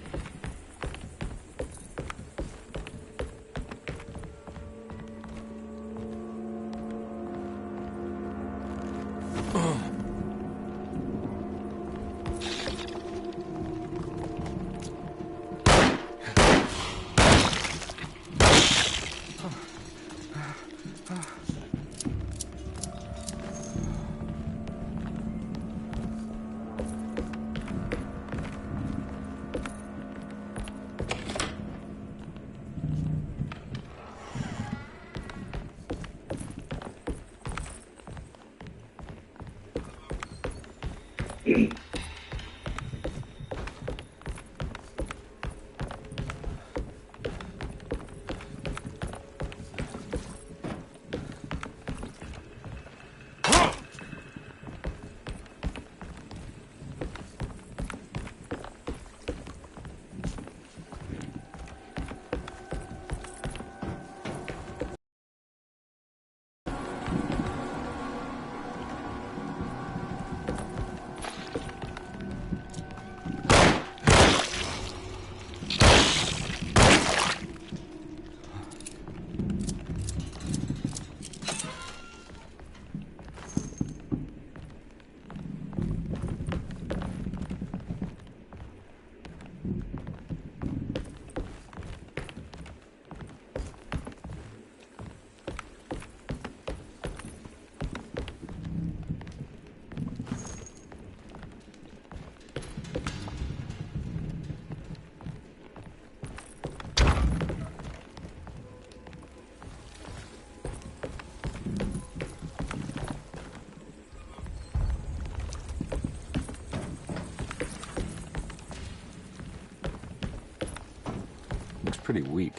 Looks pretty weak.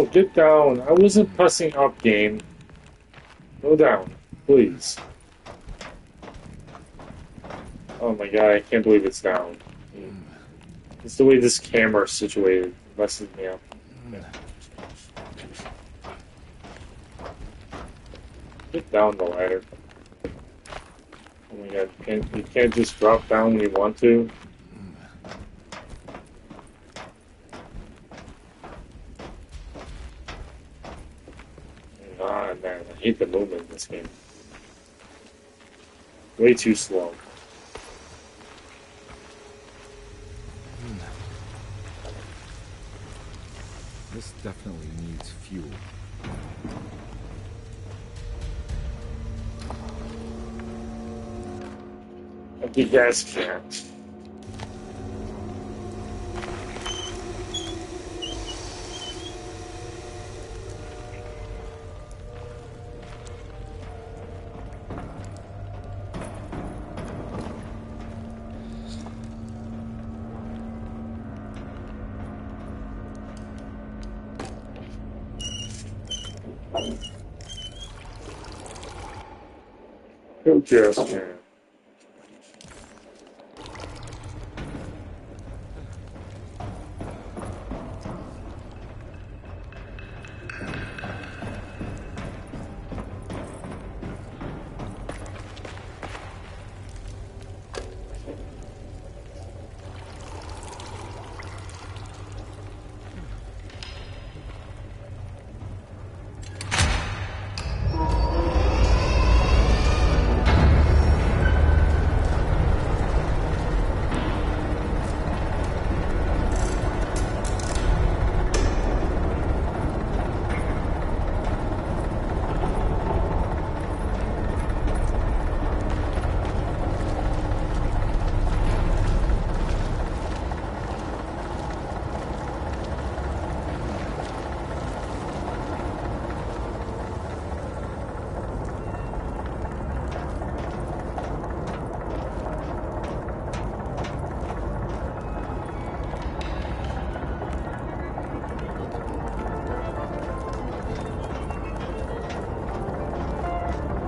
No, get down. I wasn't pressing up, game. Go down, please. Oh my god, I can't believe it's down. It's the way this camera is situated. It messes me up. Yeah. Get down the ladder. Oh my god, you can't just drop down when you want to. Ah, man, I hate the movement in this game. Way too slow. This definitely needs fuel. Empty gas cans. Go gas can.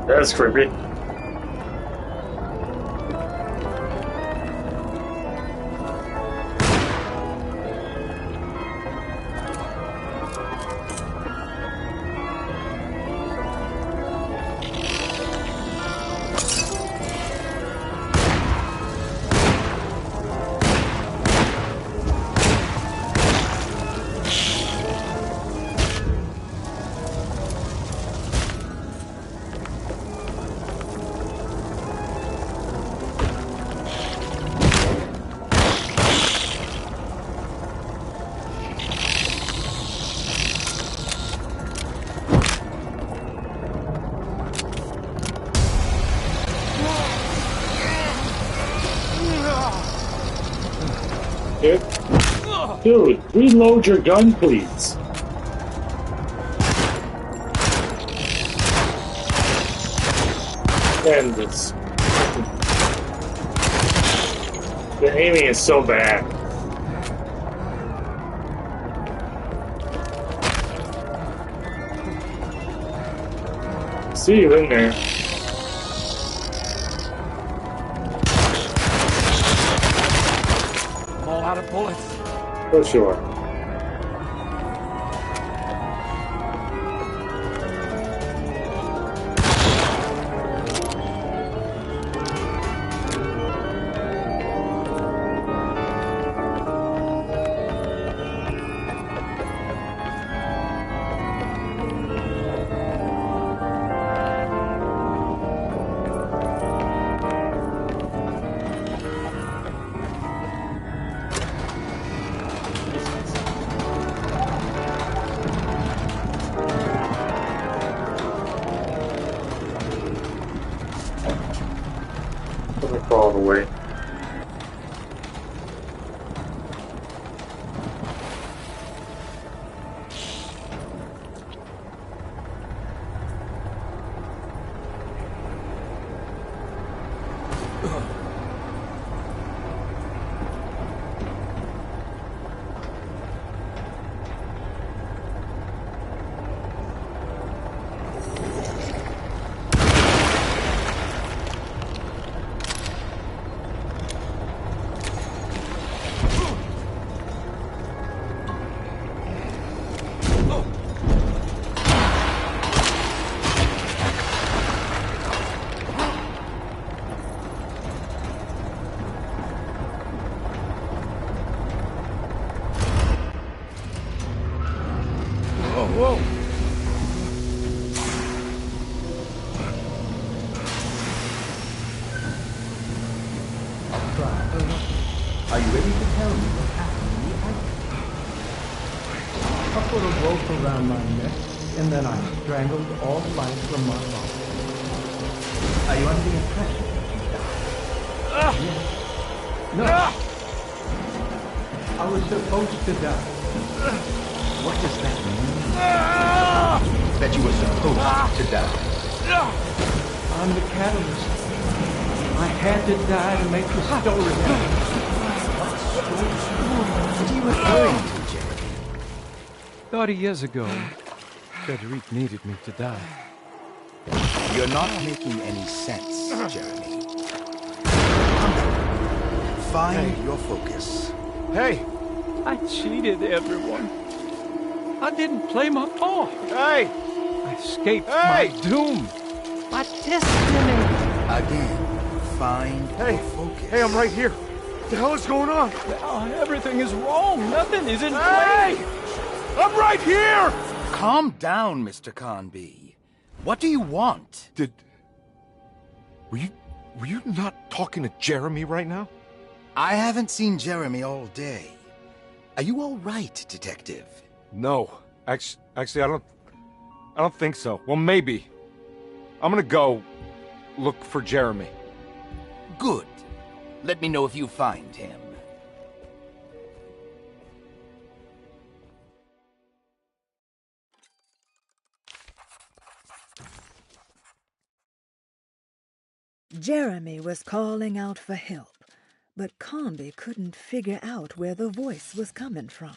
That's creepy. Dude, reload your gun, please. And this. The aiming is so bad. See you in there. I'm all out of bullets. For sure. Crawling away. around my neck, and then I strangled all life from my body. Are you under the impression that you died? Yes. No. I was supposed to die. What does that mean? That you were supposed to die? I'm the catalyst. I had to die to make the story happen. What are you referring to, Jeremy? 30 years ago, Frederic needed me to die. You're not making any sense, Jeremy. Find your focus. Hey! I cheated everyone. I didn't play my part. Hey! I escaped my doom. My destiny. Again, find your focus. Hey, I'm right here. What the hell is going on? Now everything is wrong. Nothing is in Hey! place. I'm right here! Calm down, Mr. Carnbe. What do you want? Were you not talking to Jeremy right now? I haven't seen Jeremy all day. Are you all right, Detective? No. Actually, I don't think so. Well, maybe. I'm gonna go look for Jeremy. Good. Let me know if you find him. Jeremy was calling out for help, but Carnbe couldn't figure out where the voice was coming from.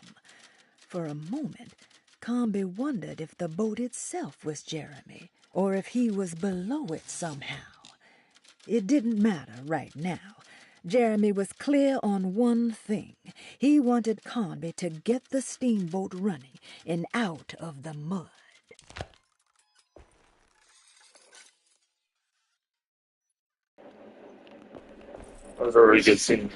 For a moment, Carnbe wondered if the boat itself was Jeremy, or if he was below it somehow. It didn't matter right now. Jeremy was clear on one thing. He wanted Carnbe to get the steamboat running and out of the mud. That was a really good scene.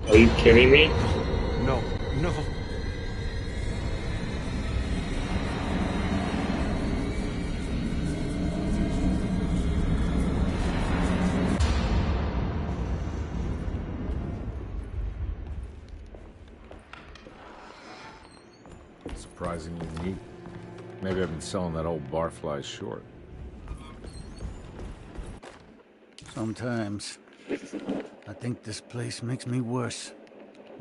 Are you kidding me? No. Surprisingly neat. Maybe I've been selling that old barfly short. Sometimes I think this place makes me worse.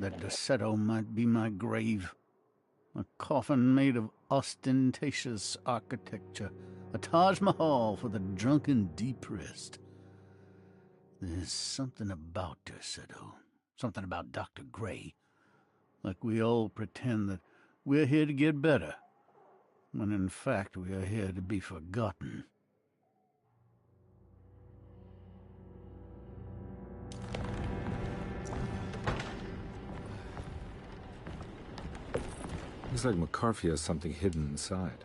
That Deseto might be my grave. A coffin made of ostentatious architecture. A Taj Mahal for the drunken depressed. There's something about Deseto. Something about Dr. Gray. Like we all pretend that we're here to get better, when in fact we are here to be forgotten. Looks like McCarthy has something hidden inside.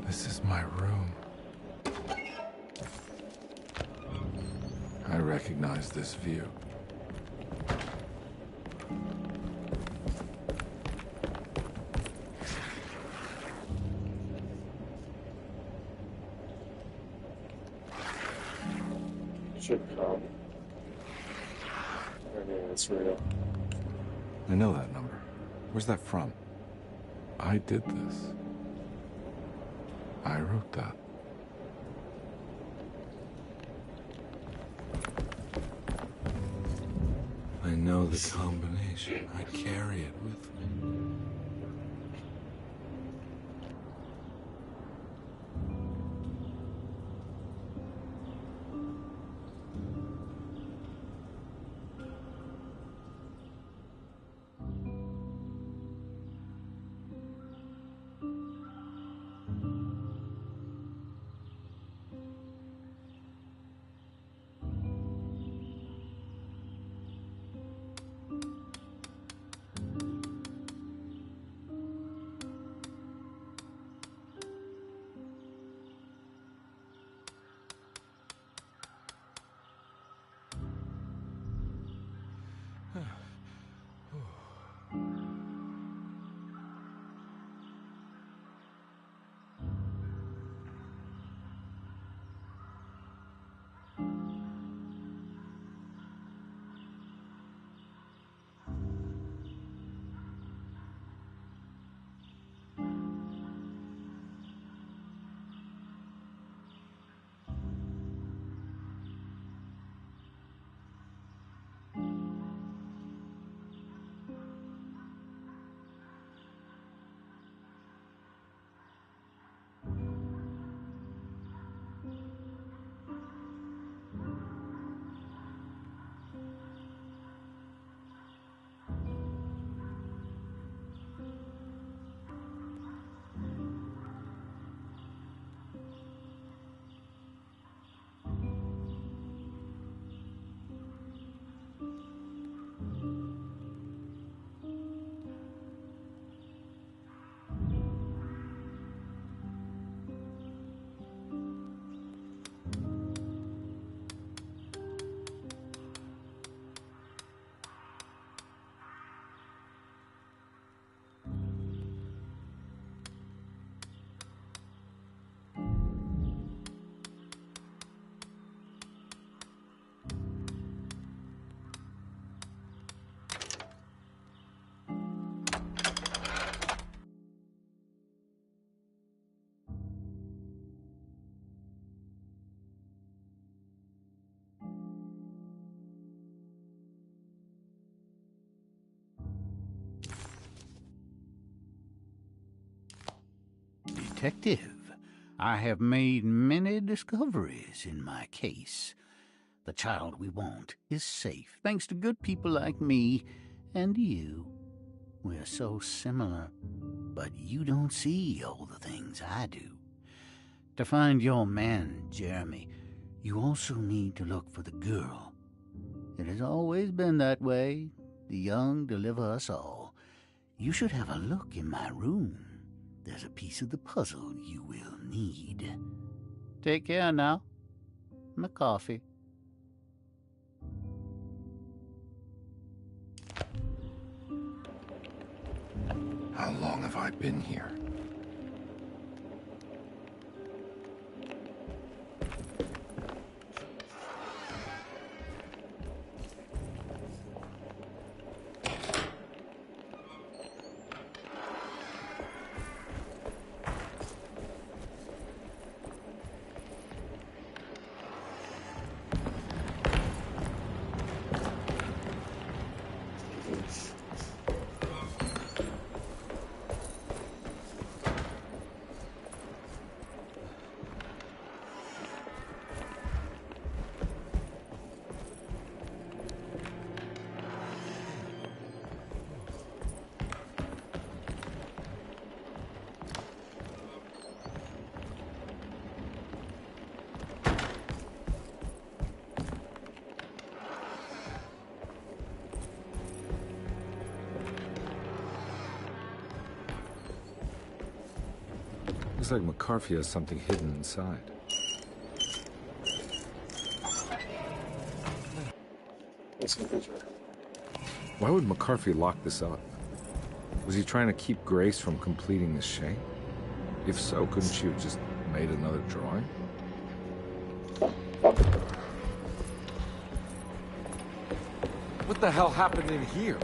This is my room. I recognize this view. Should come. I mean, it's real. I know that number. Where's that from? I did this. I wrote that. I know the combination. I carry it with me. Detective, I have made many discoveries in my case. The child we want is safe, thanks to good people like me and you. We're so similar, but you don't see all the things I do. To find your man, Jeremy, you also need to look for the girl. It has always been that way. The young deliver us all. You should have a look in my room. There's a piece of the puzzle you will need. Take care now. My coffee. How long have I been here? Looks like McCarthy has something hidden inside. Why would McCarthy lock this up? Was he trying to keep Grace from completing the shape? If so, couldn't she have just made another drawing? What the hell happened in here?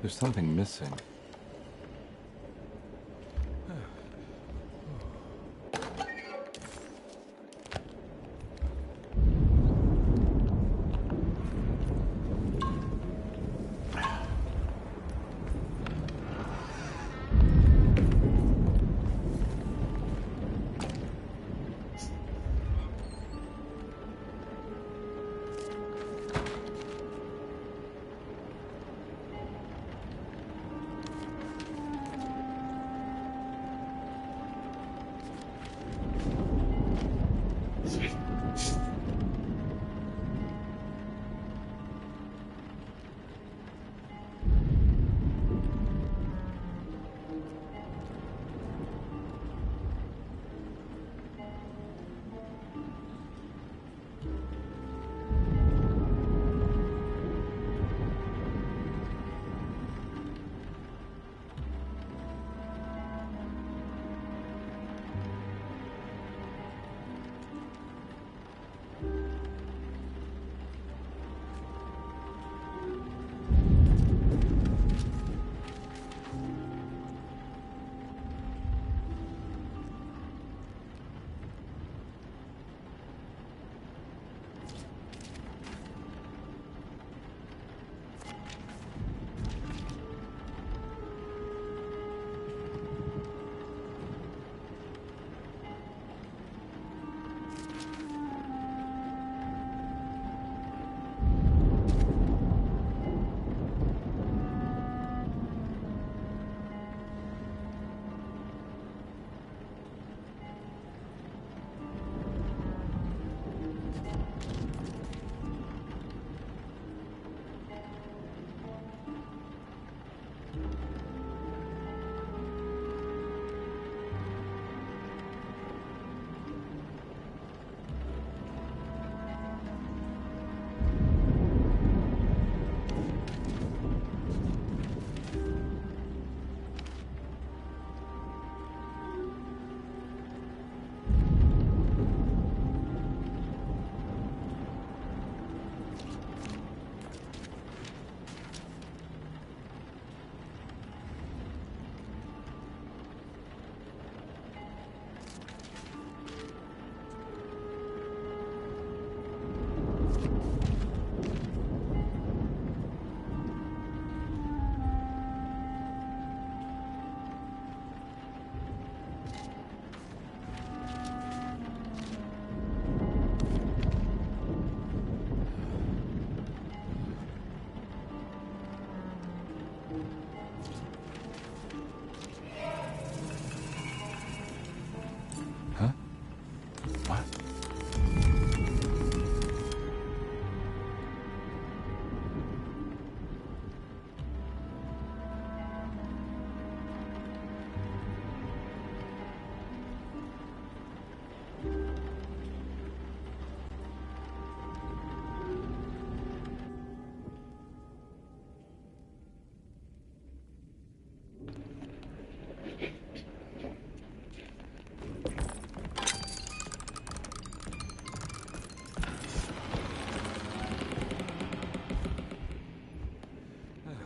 There's something missing.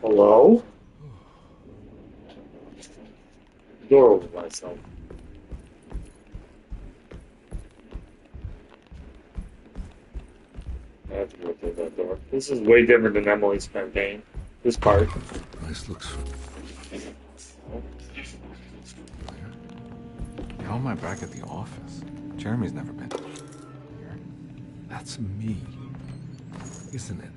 Hello? Door over myself. I have to go through that door. This is way different than Emily's campaign. This part. This looks... How am I back at the office? Jeremy's never been here. That's me, isn't it?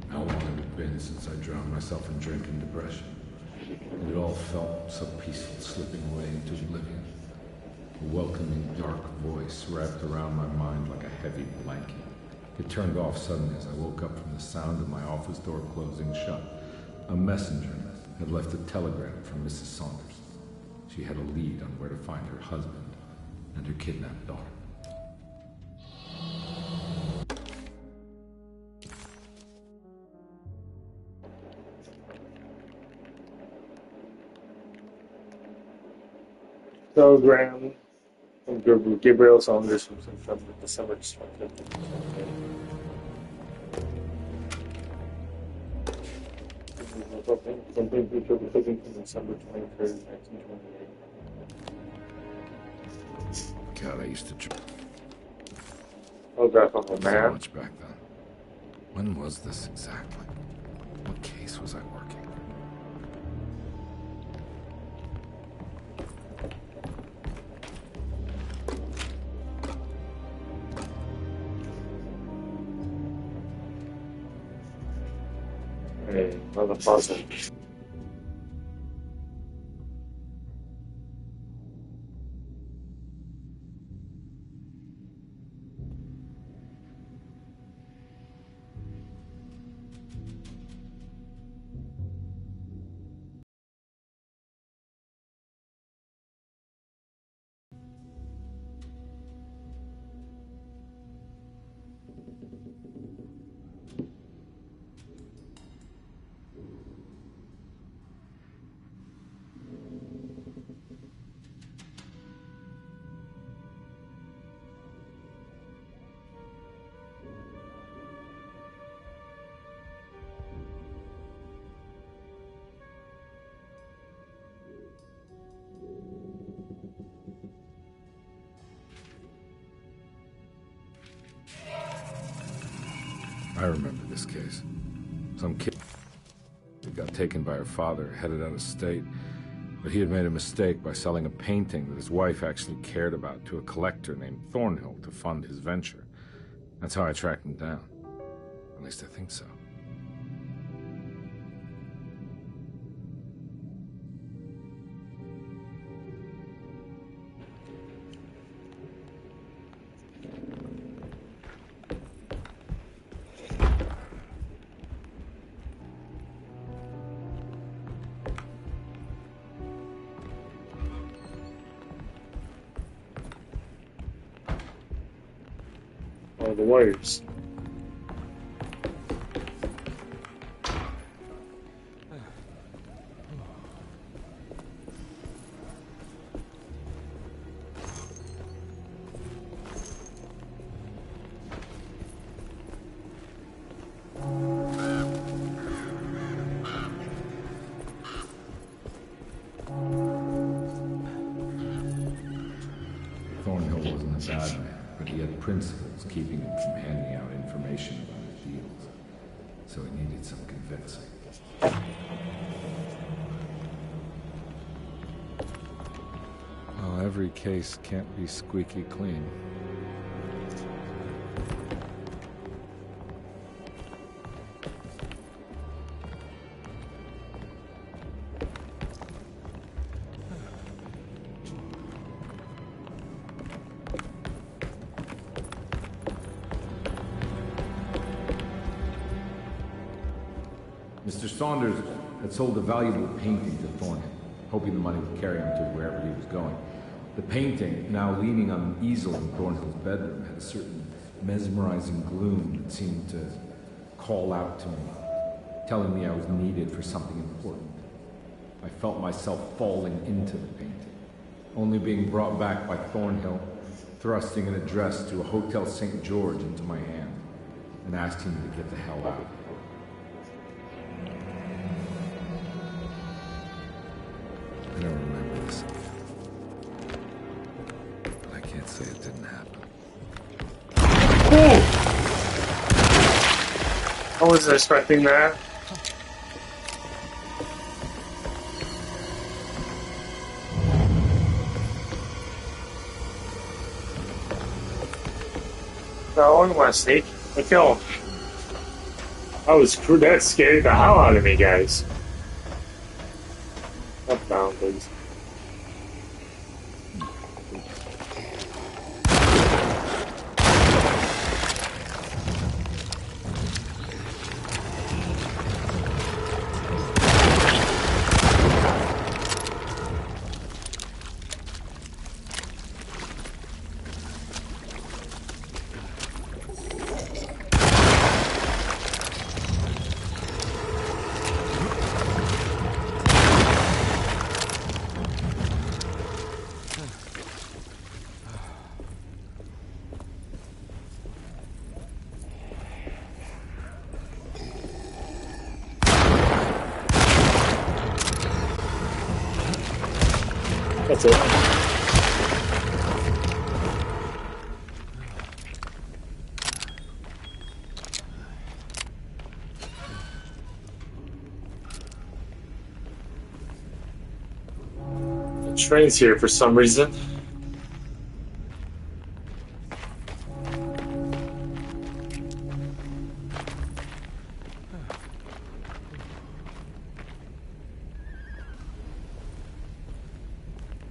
How long had it been since I drowned myself in drink and depression? And it all felt so peaceful, slipping away into oblivion. A welcoming, dark voice wrapped around my mind like a heavy blanket. It turned off suddenly as I woke up from the sound of my office door closing shut. A messenger had left a telegram from Mrs. Saunders. She had a lead on where to find her husband and her kidnapped daughter. Telegram from Gabriel Saunders from December 25th. Something featured with cooking from December 23rd, 1928. God, I used to drink Photograph of a so man. much back then. When was this exactly? What case was I working? Hey, another puzzle. I remember this case. Some kid got taken by her father, headed out of state. But he had made a mistake by selling a painting that his wife actually cared about to a collector named Thornhill to fund his venture. That's how I tracked him down. At least I think so. Oh, the wires. Thornhill wasn't a bad man, but he had principles keeping him from handing out information about his deals. So he needed some convincing. Well, every case can't be squeaky clean. Mr. Saunders had sold a valuable painting to Thornhill, hoping the money would carry him to wherever he was going. The painting, now leaning on an easel in Thornhill's bedroom, had a certain mesmerizing gloom that seemed to call out to me, telling me I was needed for something important. I felt myself falling into the painting, only being brought back by Thornhill, thrusting an address to a Hotel St. George into my hand, and asking me to get the hell out. I don't remember this, but I can't say it didn't happen. I wasn't expecting that. No, I don't want to sneak. Let's go. That scared the hell out of me, guys. Up, down, please. That's it. The train's here for some reason.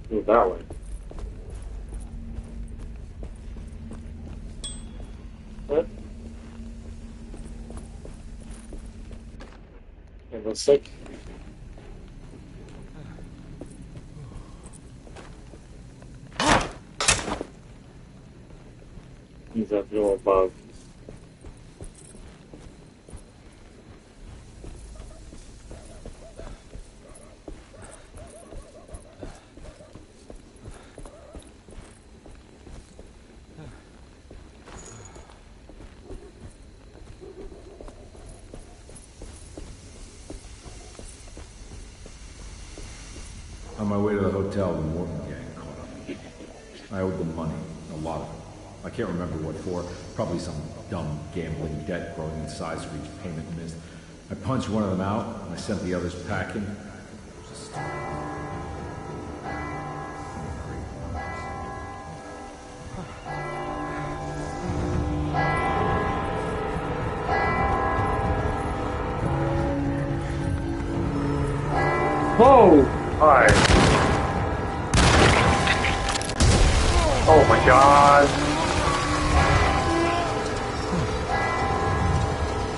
Move that way. What? It looks like. Use that little above. On my way to the hotel, the Morton gang caught up. I owed them money, a lot of it. I can't remember what for. Probably some dumb gambling debt growing in size for each payment missed. I punched one of them out, and I sent the others packing. Just... Whoa! Hi. Oh my god.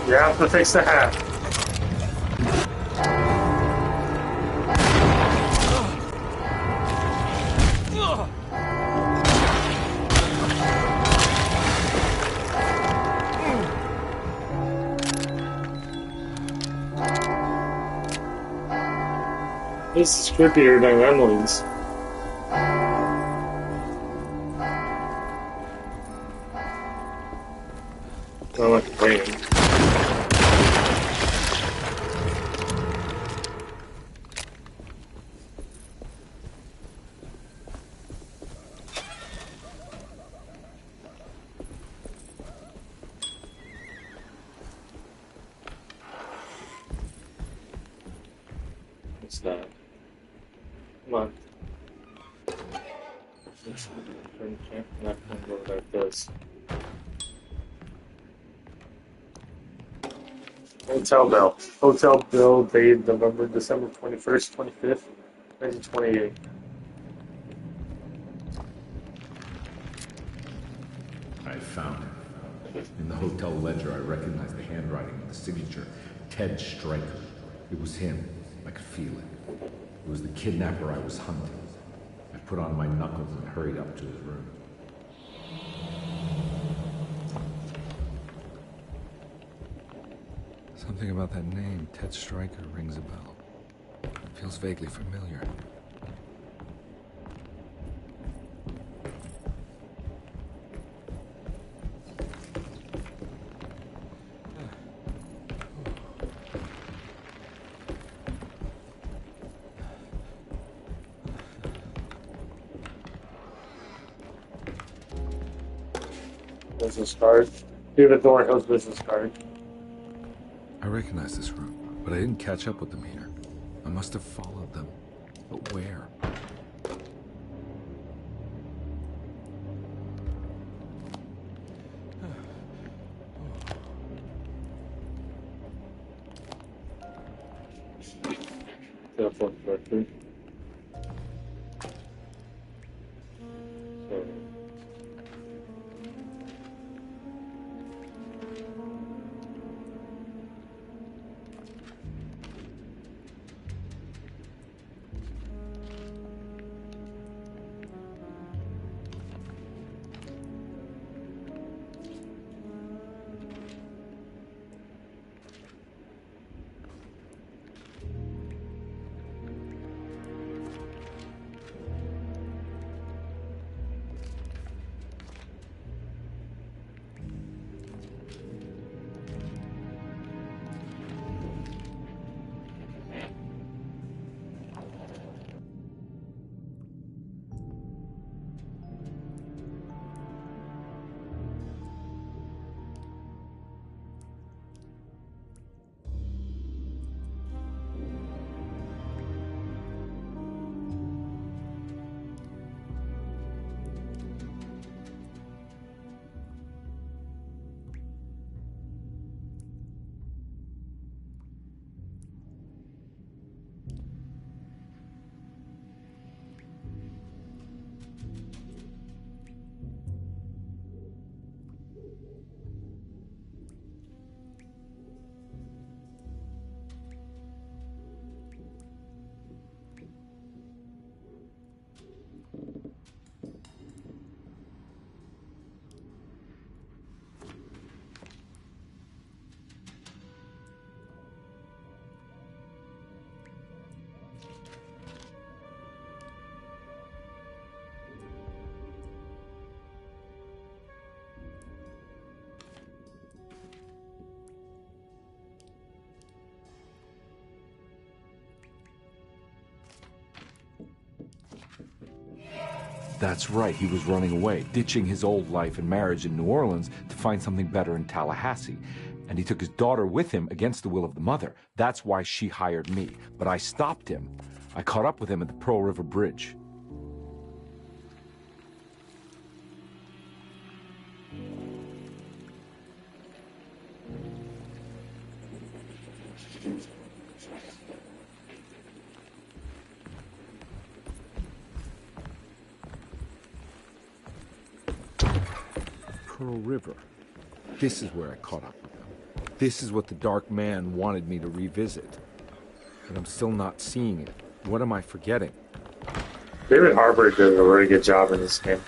You have to fix the hat. This is creepier than Emily's. I like the rain. What's that? Come on. Not go like this. Hotel bill. Hotel bill dated November, December 21st, 25th, 1928. I found it. In the hotel ledger, I recognized the handwriting of the signature, Ted Stryker. It was him. I could feel it. It was the kidnapper I was hunting. I put on my knuckles and hurried up to his room. Something about that name, Ted Stryker, rings a bell. It feels vaguely familiar. Business card. David Thornhill's business card. I recognize this room, but I didn't catch up with them here. I must have followed them. But where? Telephone directory. So. That's right, he was running away, ditching his old life and marriage in New Orleans to find something better in Tallahassee. And he took his daughter with him against the will of the mother. That's why she hired me. But I stopped him. I caught up with him at the Pearl River Bridge. Pearl River. This is where I caught up with him. This is what the Dark Man wanted me to revisit. But I'm still not seeing it. What am I forgetting? David Harbour did a very good job in this game.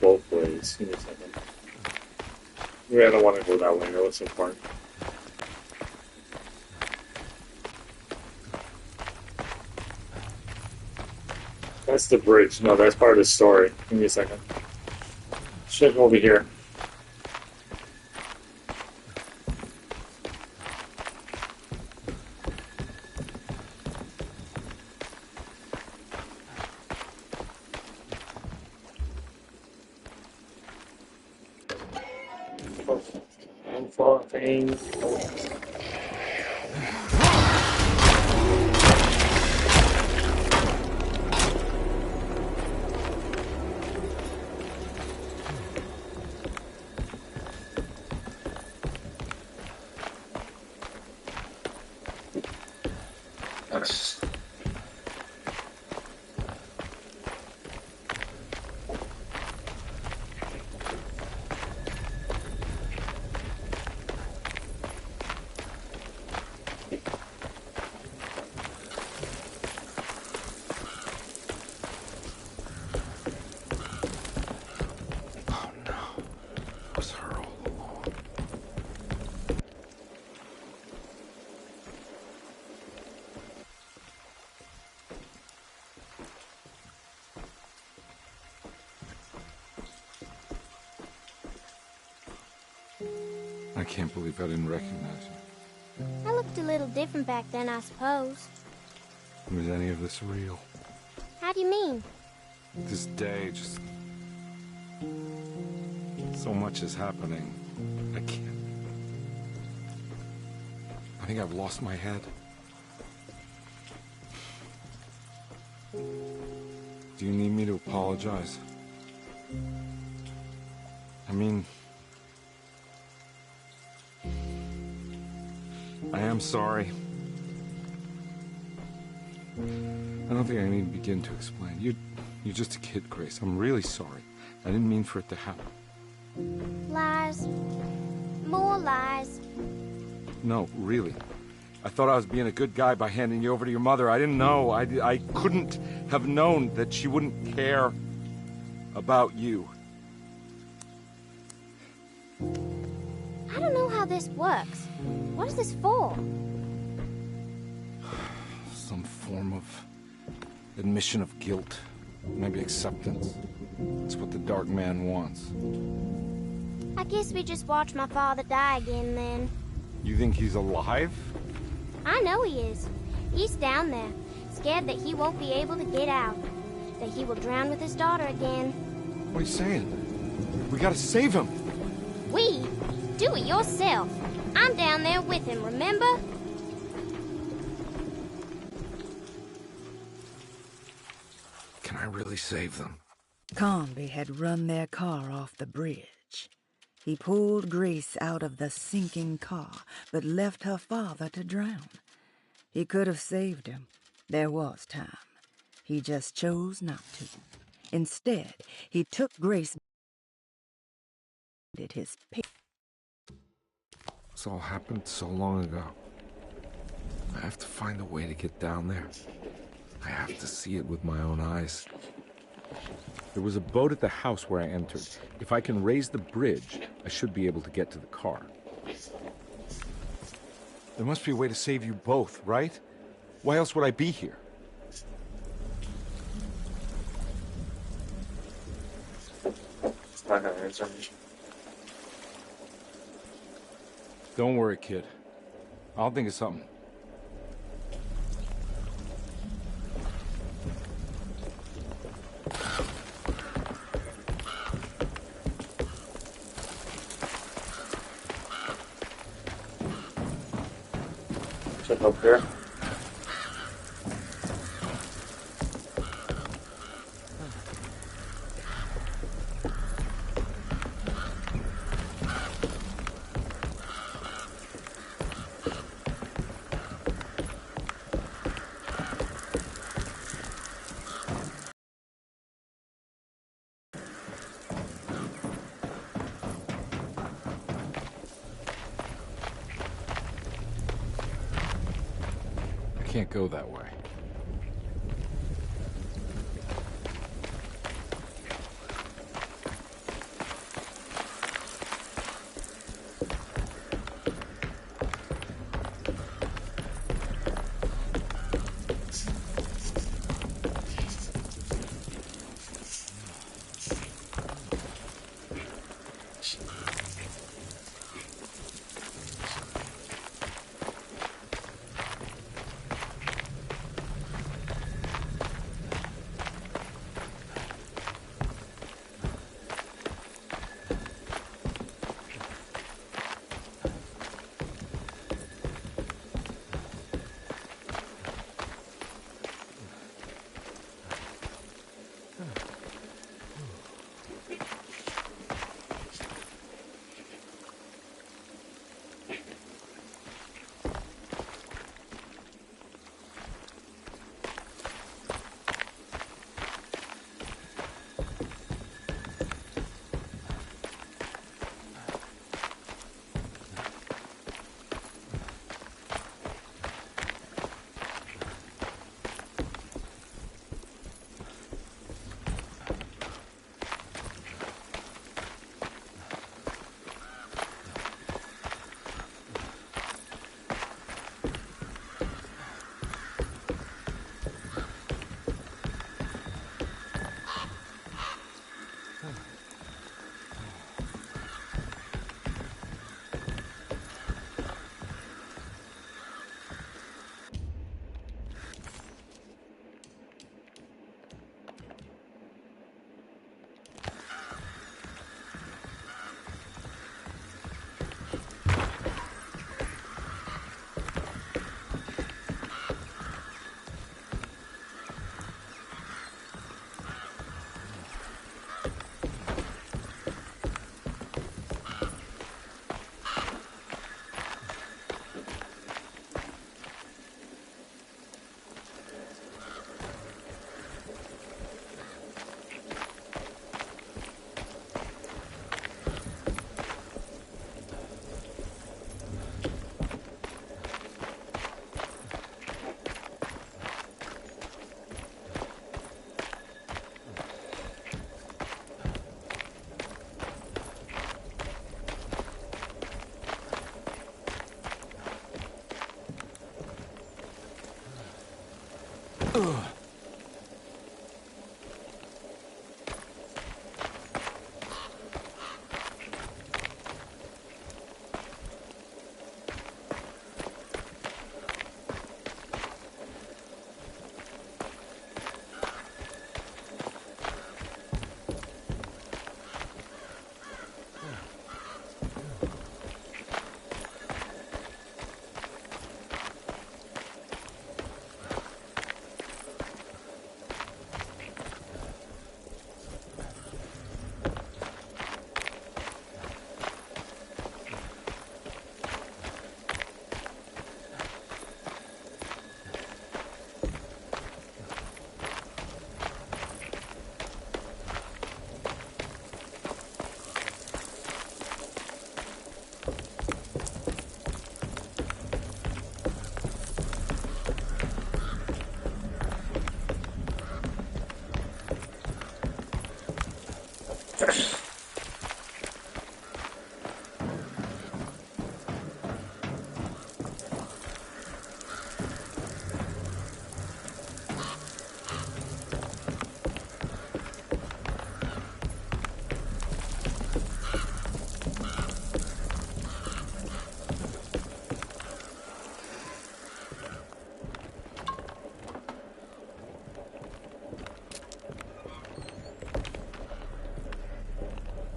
Both ways. Give me a second. Yeah, I don't want to go that way. What's the point? That's the bridge. No, that's part of the story. Give me a second. Check over here. I can't believe I didn't recognize you. I looked a little different back then, I suppose. Was any of this real? How do you mean? This day, just... so much is happening. I can't... I think I've lost my head. Do you need me to apologize? I mean... I am sorry. I don't think I need to begin to explain. You're just a kid, Grace. I'm really sorry. I didn't mean for it to happen. Lies. More lies. No, really. I thought I was being a good guy by handing you over to your mother. I didn't know. I couldn't have known that she wouldn't care about you. I don't know how this works. What is this for? Some form of admission of guilt. Maybe acceptance. It's what the Dark Man wants. I guess we just watch my father die again, then. You think he's alive? I know he is. He's down there, scared that he won't be able to get out. That he will drown with his daughter again. What are you saying? We gotta save him! We? Do it yourself. I'm down there with him, remember? Can I really save them? Carnbe had run their car off the bridge. He pulled Grace out of the sinking car, but left her father to drown. He could have saved him. There was time. He just chose not to. Instead, he took Grace at his pace. This all happened so long ago. I have to find a way to get down there. I have to see it with my own eyes. There was a boat at the house where I entered. If I can raise the bridge, I should be able to get to the car. There must be a way to save you both, right? Why else would I be here? It's not gonna answer me. Don't worry, kid. I'll think of something. Check up here. I can't go that way.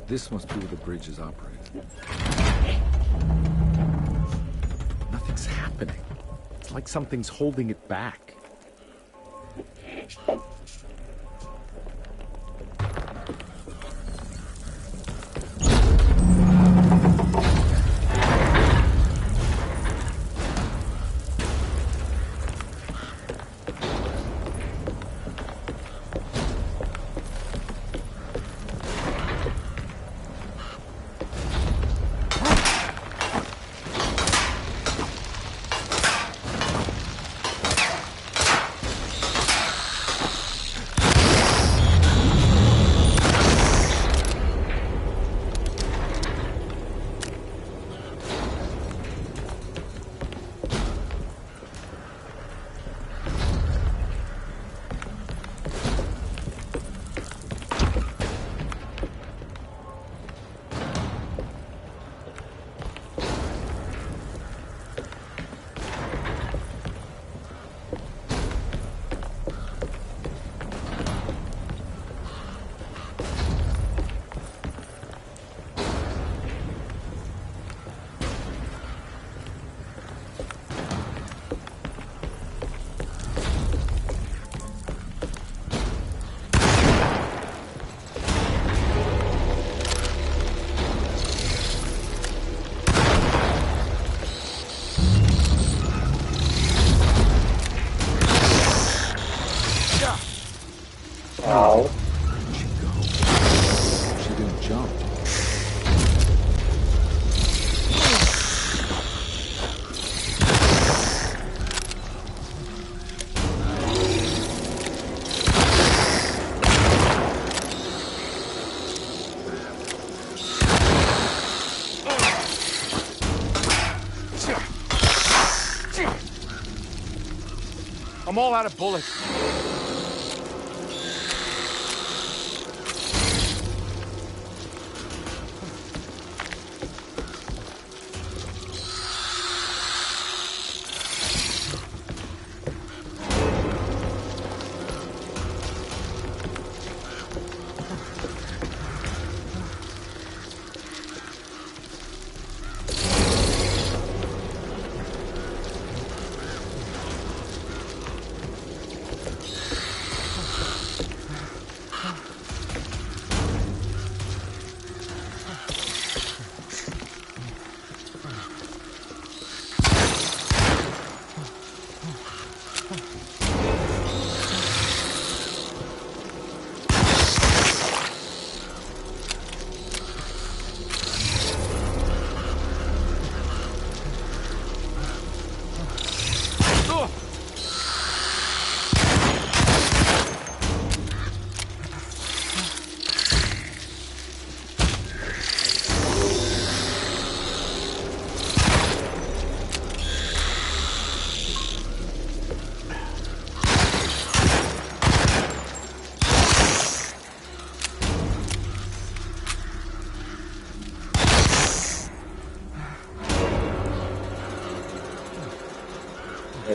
This must be where the bridge is operated. Nothing's happening. It's like something's holding it back. Ow. Where'd she go? She didn't jump. I'm all out of bullets.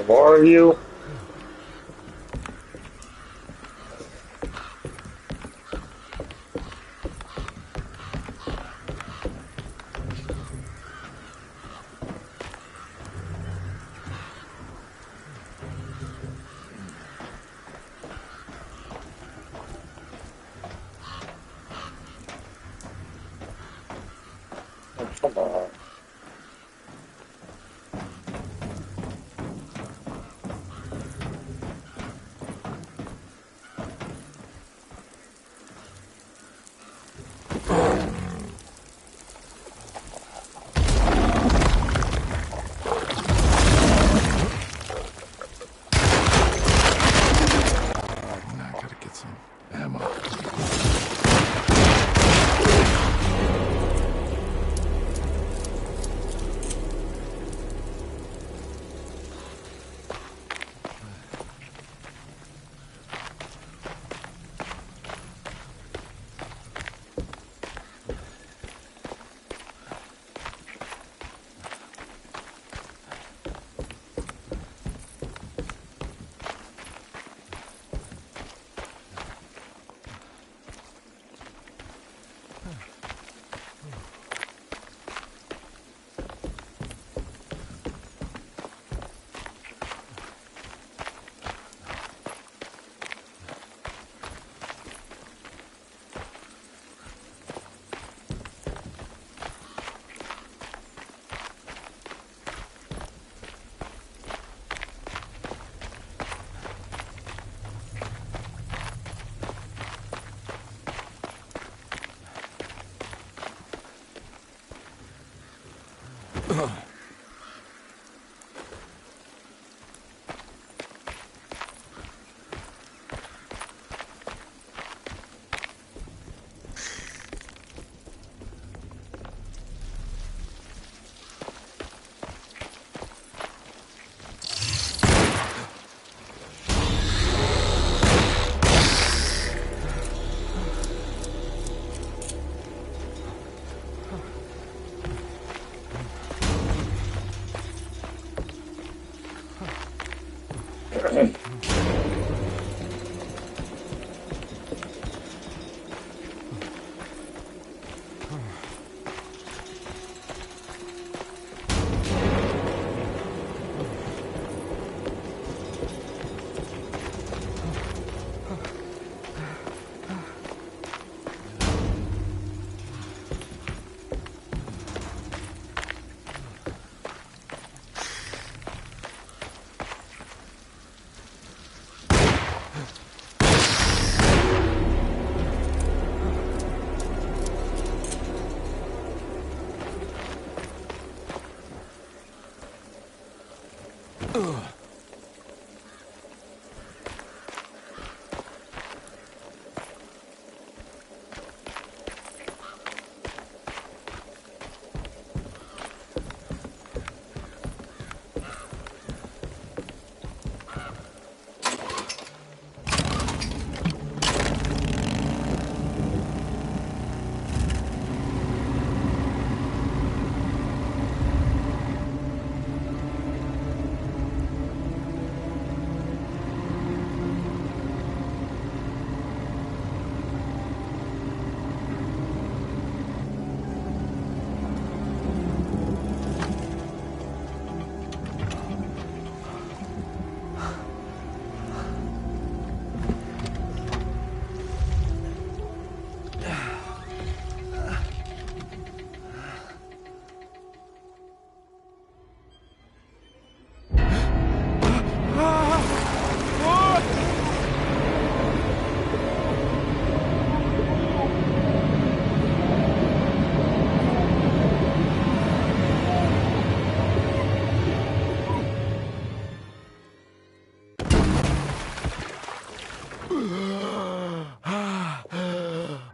More of you? Oh, come on.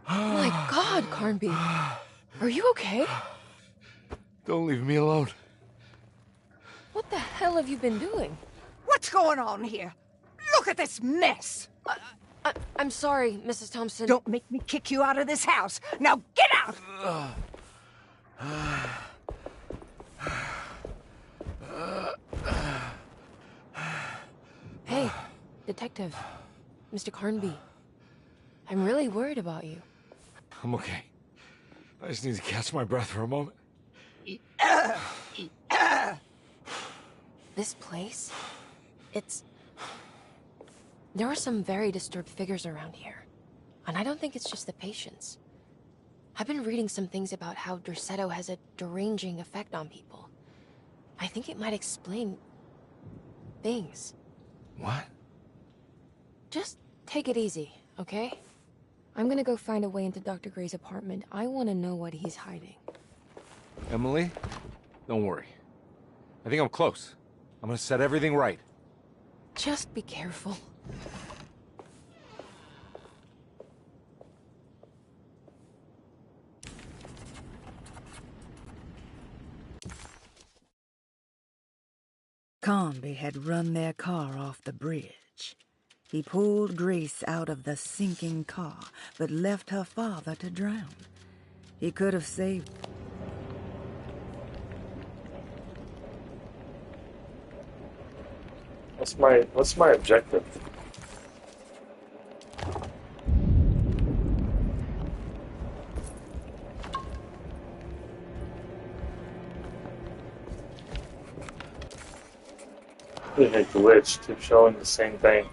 My God, Carnbe. Are you okay? Don't leave me alone. What the hell have you been doing? What's going on here? Look at this mess! I'm sorry, Mrs. Thompson. Don't make me kick you out of this house. Now get out! Hey, Detective. Mr. Carnbe. I'm really worried about you. I'm okay. I just need to catch my breath for a moment. This place? There are some very disturbed figures around here. And I don't think it's just the patients. I've been reading some things about how Derceto has a deranging effect on people. I think it might explain... things. What? Just take it easy, okay? I'm gonna go find a way into Dr. Gray's apartment. I want to know what he's hiding. Emily, don't worry. I think I'm close. I'm gonna set everything right. Just be careful. Carnbe had run their car off the bridge. He pulled Grace out of the sinking car, but left her father to drown. He could have saved... What's my objective? A glitch keep showing the same thing.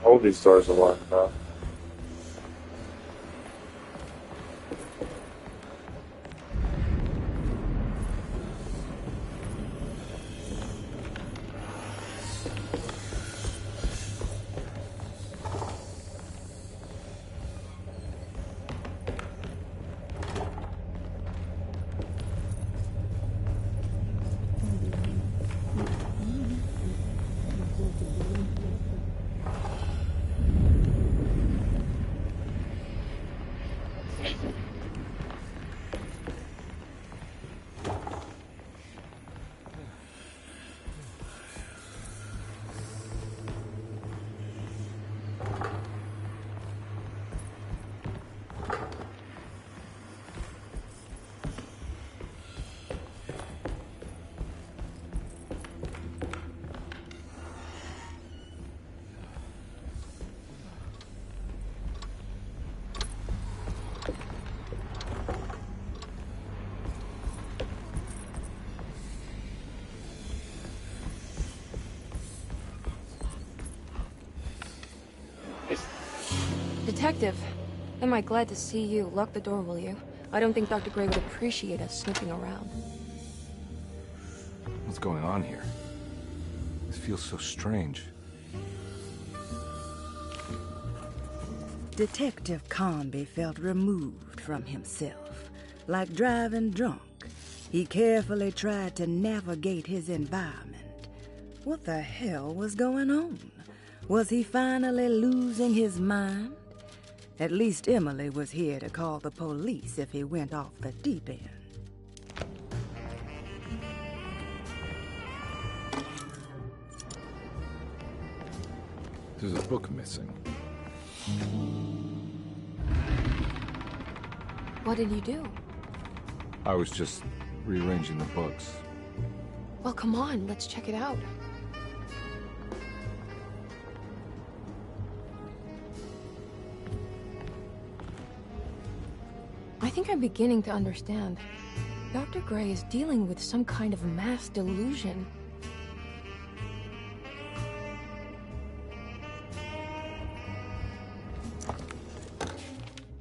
All these doors are locked up. Detective, am I glad to see you. Lock the door, will you? I don't think Dr. Gray would appreciate us snooping around. What's going on here? This feels so strange. Detective Carnbe felt removed from himself. Like driving drunk, he carefully tried to navigate his environment. What the hell was going on? Was he finally losing his mind? At least Emily was here to call the police if he went off the deep end. There's a book missing. What did you do? I was just rearranging the books. Well, come on, let's check it out. I think think I'm beginning to understand. Dr. Gray is dealing with some kind of mass delusion.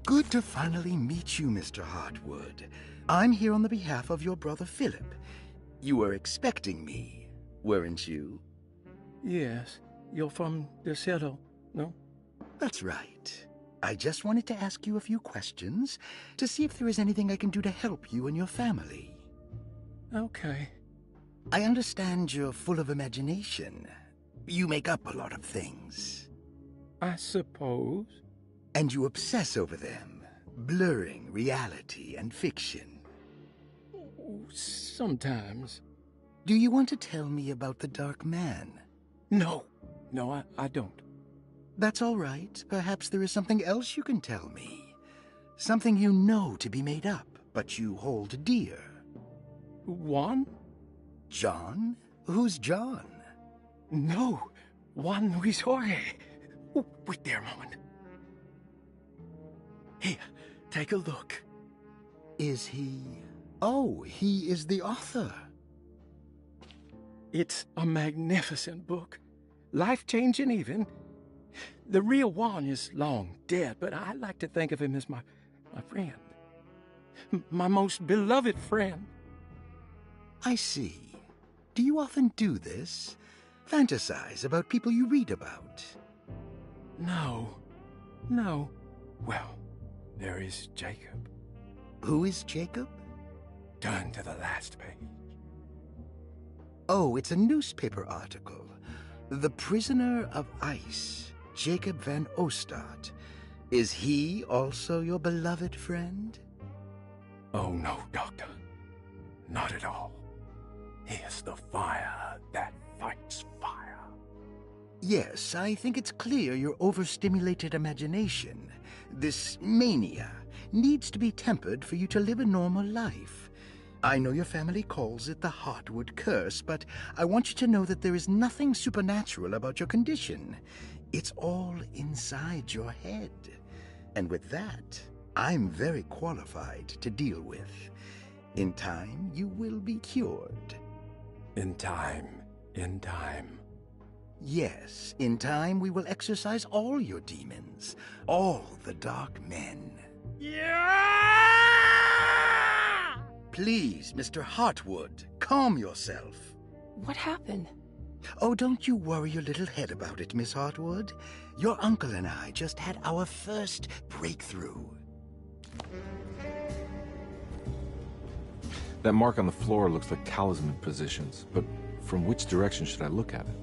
Good to finally meet you, Mr. Hartwood. I'm here on the behalf of your brother Philip. You were expecting me, weren't you? Yes. You're from Derceto, no? That's right. I just wanted to ask you a few questions to see if there is anything I can do to help you and your family. Okay. I understand you're full of imagination. You make up a lot of things. I suppose. And you obsess over them, blurring reality and fiction. Sometimes. Do you want to tell me about the Dark Man? No. No, I don't. That's all right. Perhaps there is something else you can tell me. Something you know to be made up, but you hold dear. Juan? John? Who's John? No. Juan Luis Jorge. Oh, wait there a moment. Here, take a look. Is he... Oh, he is the author. It's a magnificent book. Life-changing even. The real Juan is long dead, but I like to think of him as my friend. My most beloved friend. I see. Do you often do this? Fantasize about people you read about? No. Well, there is Jacob. Who is Jacob? Turn to the last page. Oh, it's a newspaper article. The Prisoner of Ice, Jacob van Ostad. Is he also your beloved friend? Oh, no, Doctor. Not at all. He is the fire that fights fire. Yes, I think it's clear your overstimulated imagination, this mania, needs to be tempered for you to live a normal life. I know your family calls it the Hartwood curse, but I want you to know that there is nothing supernatural about your condition. It's all inside your head. And with that, I'm very qualified to deal with. In time, you will be cured. In time. Yes, in time we will exorcise all your demons, all the dark men. Yeah! Please, Mr. Hartwood, calm yourself. What happened? Oh, don't you worry your little head about it, Miss Hartwood. Your uncle and I just had our first breakthrough. That mark on the floor looks like talisman positions, but from which direction should I look at it?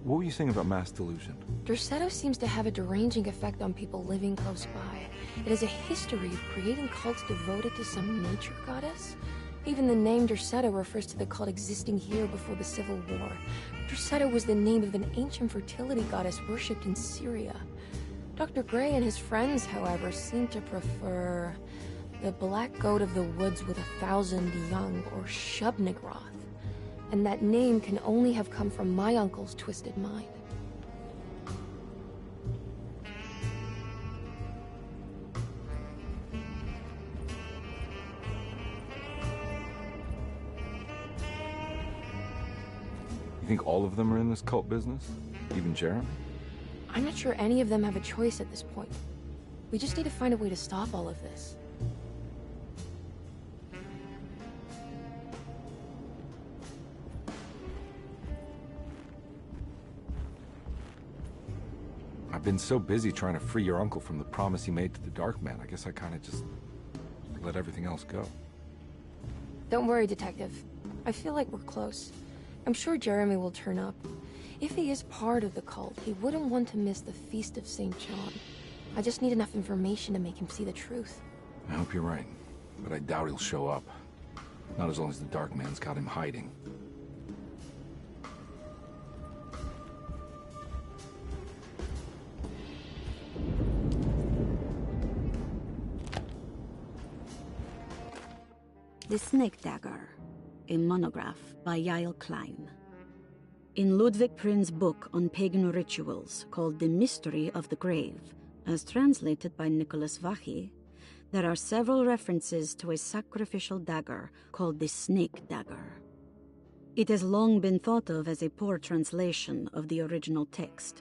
What were you saying about mass delusion? Derceto seems to have a deranging effect on people living close by. It has a history of creating cults devoted to some nature goddess. Even the name Derceto refers to the cult existing here before the Civil War. Derceto was the name of an ancient fertility goddess worshipped in Syria. Dr. Gray and his friends, however, seem to prefer the black goat of the woods with 1,000 young, or Shub-Nigroth. And that name can only have come from my uncle's twisted mind. You think all of them are in this cult business? Even Jeremy? I'm not sure any of them have a choice at this point. We just need to find a way to stop all of this. I've been so busy trying to free your uncle from the promise he made to the Dark Man, I guess I kind of just let everything else go. Don't worry, Detective. I feel like we're close. I'm sure Jeremy will turn up. If he is part of the cult, he wouldn't want to miss the Feast of St. John. I just need enough information to make him see the truth. I hope you're right, but I doubt he'll show up. Not as long as the Dark Man's got him hiding. The Snake Dagger, a monograph by Yael Klein. In Ludwig Prin's book on pagan rituals called The Mystery of the Grave, as translated by Nicholas Vachy, there are several references to a sacrificial dagger called the snake dagger. It has long been thought of as a poor translation of the original text,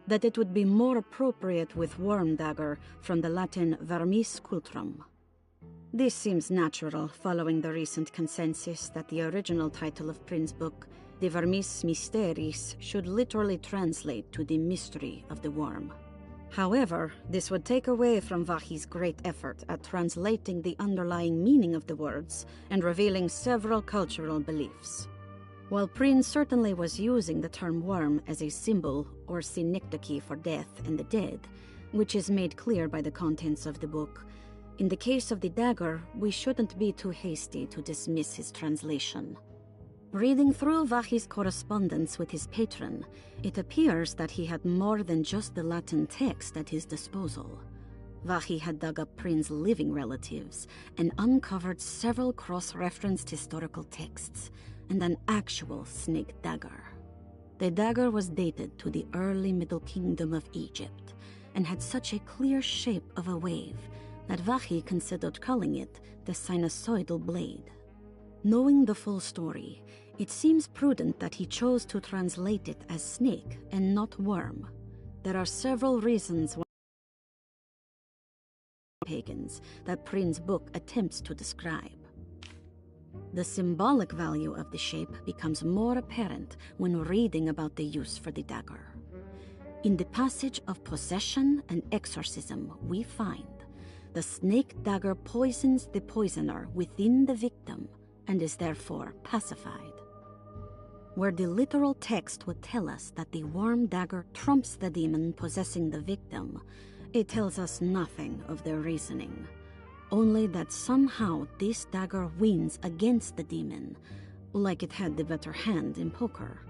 that it would be more appropriate with worm dagger from the Latin vermis cultrum. This seems natural following the recent consensus that the original title of Prin's book, De Vermis Mysteris, should literally translate to the mystery of the worm. However, this would take away from Vachy's great effort at translating the underlying meaning of the words and revealing several cultural beliefs. While Prin certainly was using the term worm as a symbol or synecdoche for death and the dead, which is made clear by the contents of the book, in the case of the dagger, we shouldn't be too hasty to dismiss his translation. Reading through Vachy's correspondence with his patron, it appears that he had more than just the Latin text at his disposal. Vachy had dug up Prin's living relatives and uncovered several cross-referenced historical texts and an actual snake dagger. The dagger was dated to the early Middle Kingdom of Egypt and had such a clear shape of a wave that Vachy considered calling it the sinusoidal blade. Knowing the full story, it seems prudent that he chose to translate it as snake and not worm. There are several reasons why pagans that Prin's book attempts to describe. The symbolic value of the shape becomes more apparent when reading about the use for the dagger. In the passage of possession and exorcism, we find the snake dagger poisons the poisoner within the victim and is therefore pacified. Where the literal text would tell us that the worm dagger trumps the demon possessing the victim, it tells us nothing of their reasoning, only that somehow this dagger wins against the demon, like it had the better hand in poker.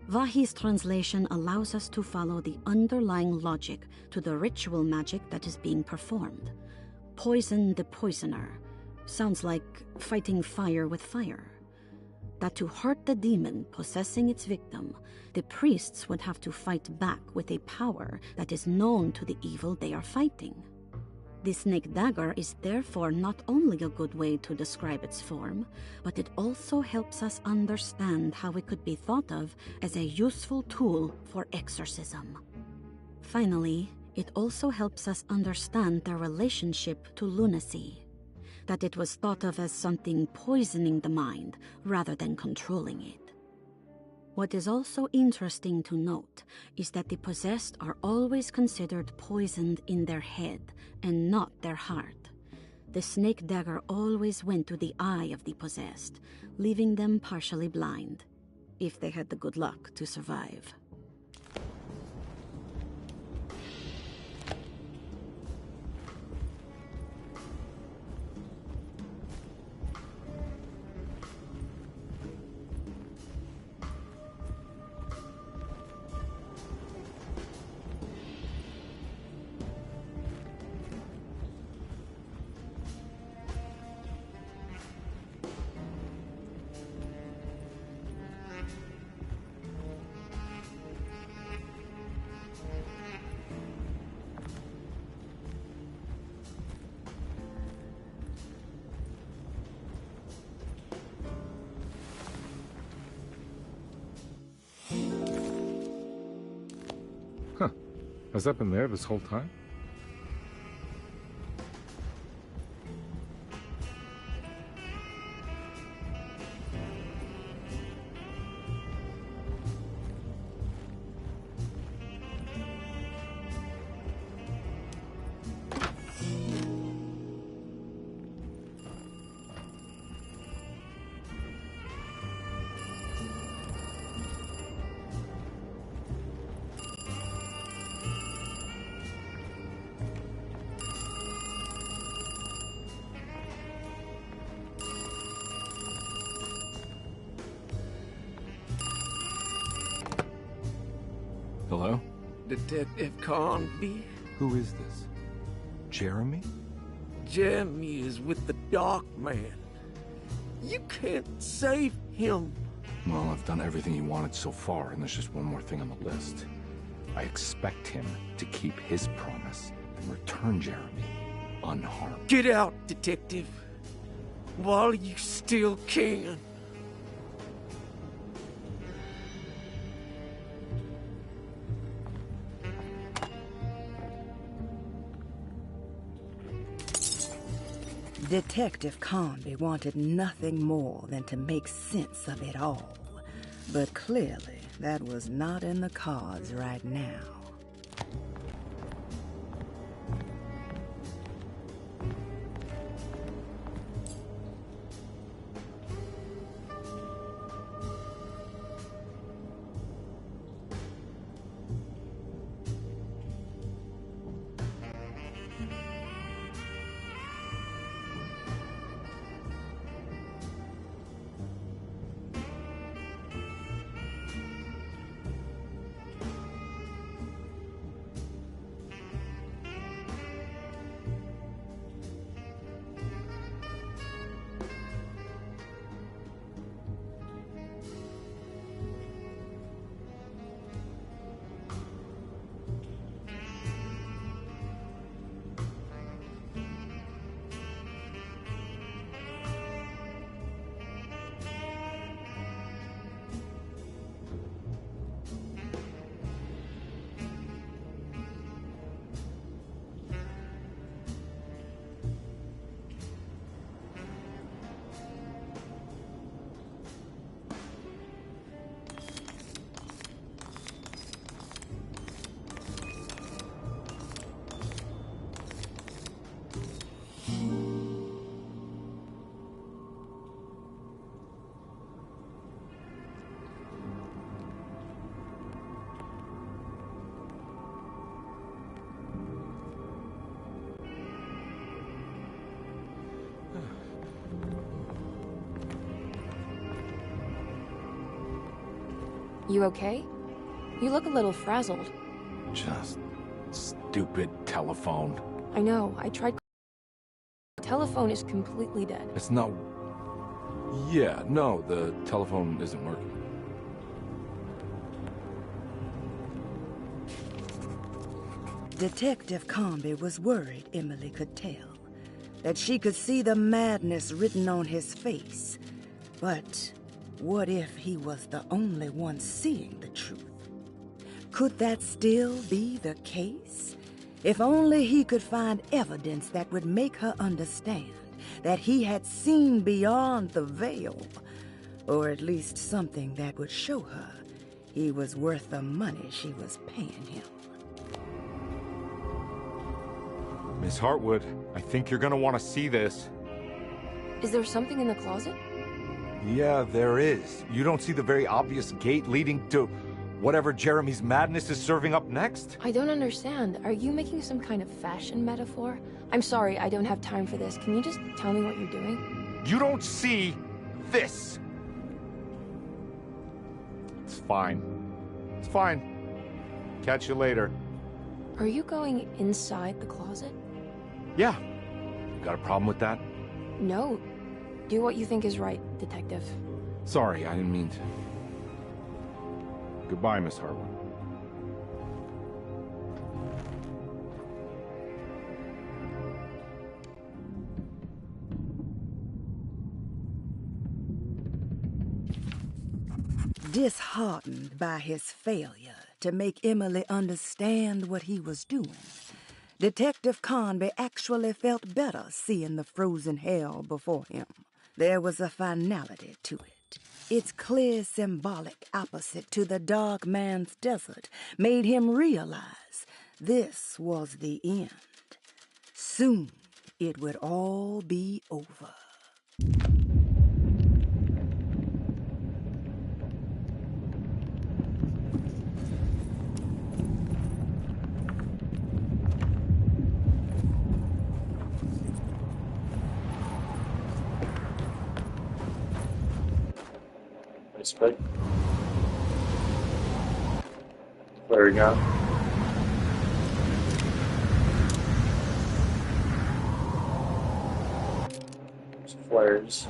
Vachy's translation allows us to follow the underlying logic to the ritual magic that is being performed. Poison the poisoner sounds like fighting fire with fire. That to hurt the demon possessing its victim, the priests would have to fight back with a power that is known to the evil they are fighting. The snake dagger is therefore not only a good way to describe its form, but it also helps us understand how it could be thought of as a useful tool for exorcism. Finally, it also helps us understand their relationship to lunacy, that it was thought of as something poisoning the mind rather than controlling it. What is also interesting to note is that the possessed are always considered poisoned in their head and not their heart. The snake dagger always went to the eye of the possessed, leaving them partially blind, if they had the good luck to survive. Has that been there this whole time? Hello? Detective Carnbe? Who is this? Jeremy? Jeremy is with the Dark Man. You can't save him. Well, I've done everything he wanted so far, and there's just one more thing on the list. I expect him to keep his promise and return Jeremy unharmed. Get out, Detective. While you still can. Detective Carnbe wanted nothing more than to make sense of it all. But clearly, that was not in the cards right now. You okay? You look a little frazzled. Just stupid telephone. I know, I tried. Telephone is completely dead. It's not... Yeah, no, the telephone isn't working. Detective Carnbe was worried Emily could tell, that she could see the madness written on his face. But what if he was the only one seeing the truth? Could that still be the case? If only he could find evidence that would make her understand that he had seen beyond the veil, or at least something that would show her he was worth the money she was paying him. Miss Hartwood, I think you're gonna want to see this. Is there something in the closet? Yeah, there is. You don't see the very obvious gate leading to whatever Jeremy's madness is serving up next? I don't understand. Are you making some kind of fashion metaphor? I'm sorry, I don't have time for this. Can you just tell me what you're doing? You don't see this. It's fine. It's fine. Catch you later. Are you going inside the closet? Yeah. You got a problem with that? No. Do what you think is right, Detective. Sorry, I didn't mean to. Goodbye, Miss Hartwood. Disheartened by his failure to make Emily understand what he was doing, Detective Carnbe actually felt better seeing the frozen hell before him. There was a finality to it. Its clear symbolic opposite to the dark man's desert made him realize this was the end. Soon it would all be over. Respect. There we go. Some flares.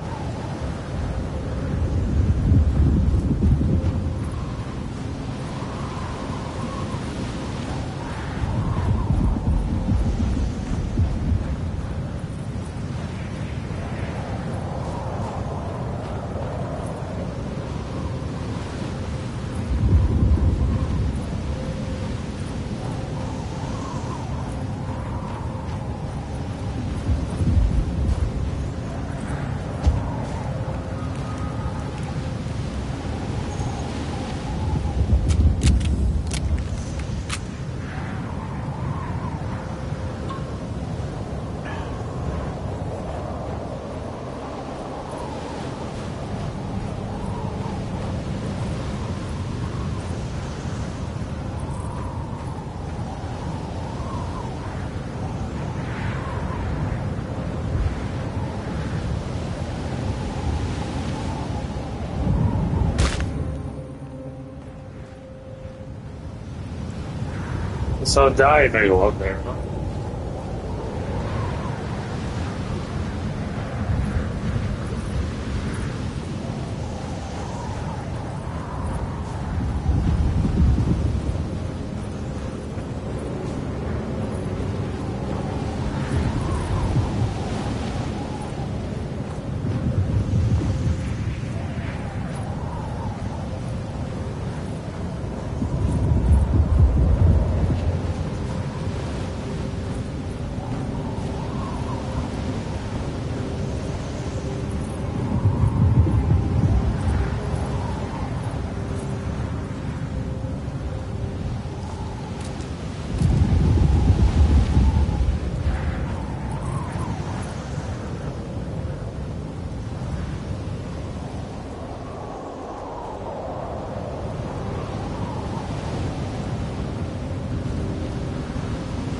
So die if I go up there, huh?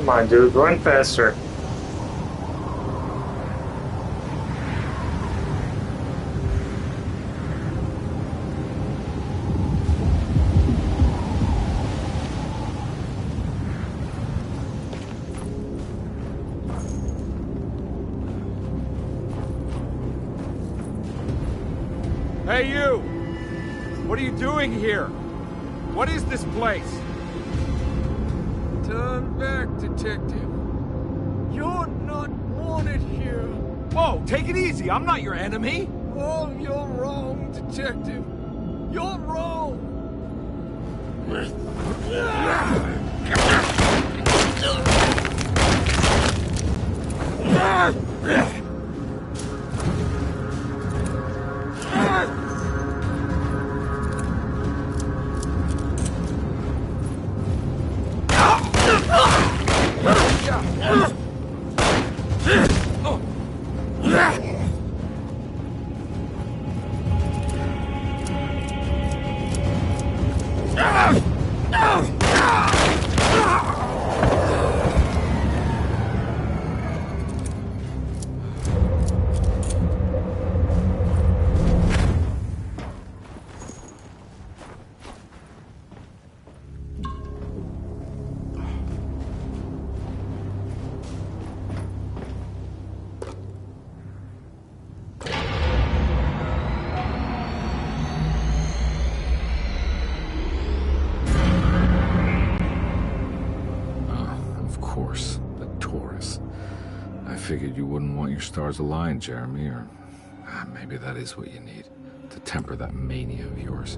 Come on, dude, run faster. Hey, you! What are you doing here? What is this place? Turn back, detective. You're not wanted here. Whoa, take it easy. I'm not your enemy. Oh, you're wrong, detective. You're wrong. Figured you wouldn't want your stars aligned, Jeremy, or maybe that is what you need to temper that mania of yours.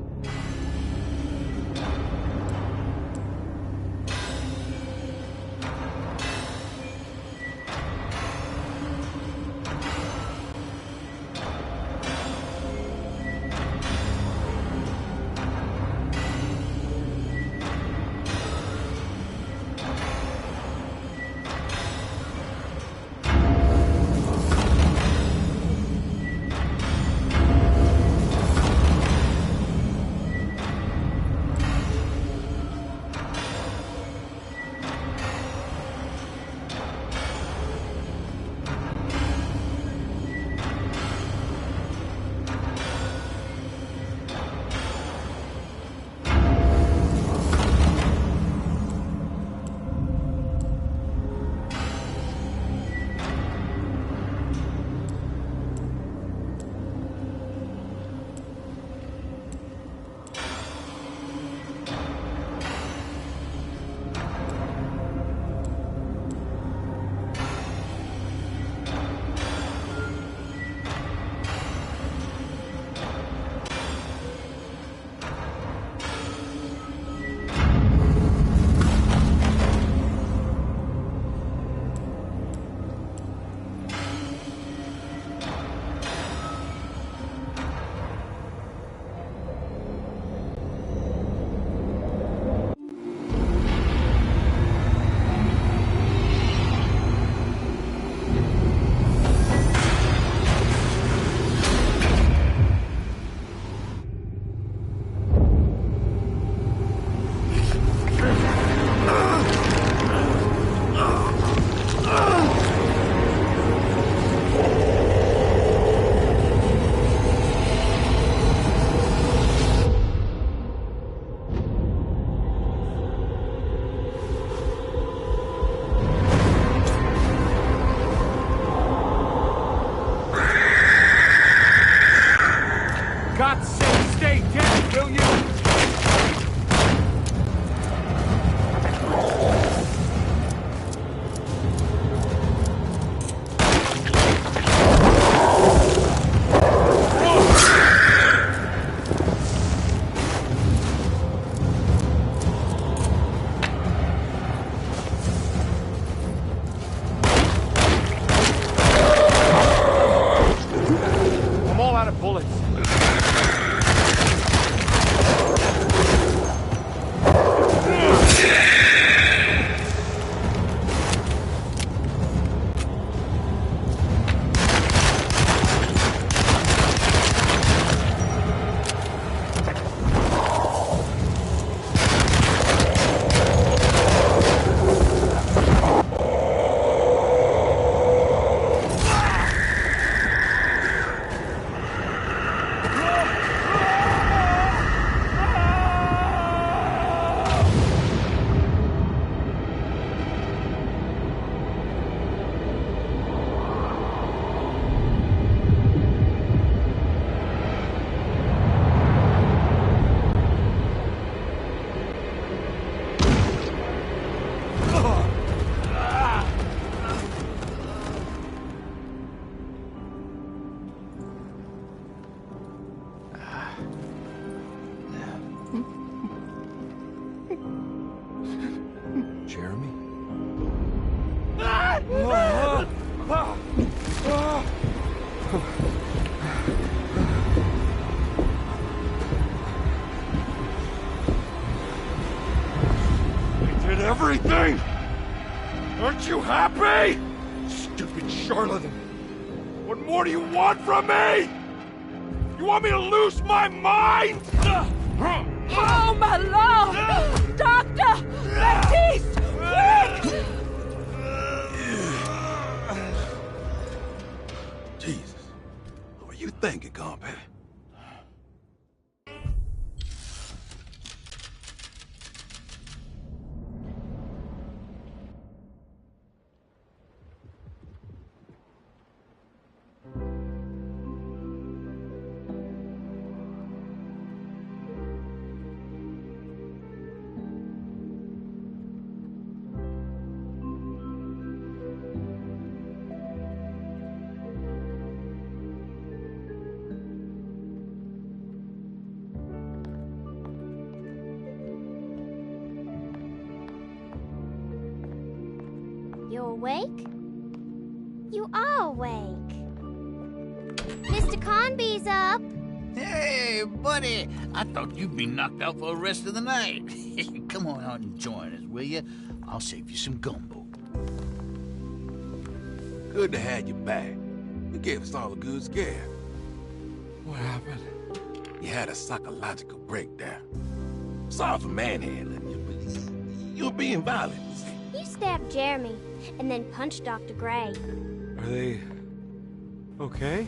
They did everything! Aren't you happy? Stupid charlatan! What more do you want from me? You want me to lose my mind? Oh, my lord! Doctor! Baptiste! Quick! Jesus. What were you thinking, Carnbe? You awake? You are awake. Mr. Carnbe's up. Hey, buddy. I thought you'd be knocked out for the rest of the night. Come on out and join us, will you? I'll save you some gumbo. Good to have you back. You gave us all a good scare. What happened? You had a psychological breakdown. Sorry for manhandling you, but you're being violent. You stabbed Jeremy and then punched Dr. Gray. Are they okay?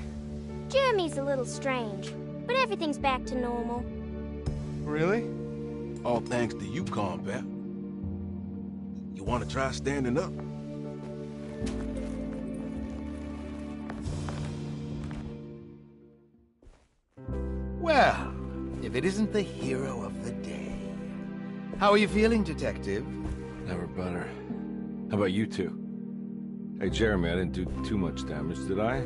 Jeremy's a little strange, but everything's back to normal. Really? All thanks to you, Carnbe. You want to try standing up? Well, if it isn't the hero of the day. How are you feeling, Detective? Never better. How about you two? Hey, Jeremy, I didn't do too much damage, did I?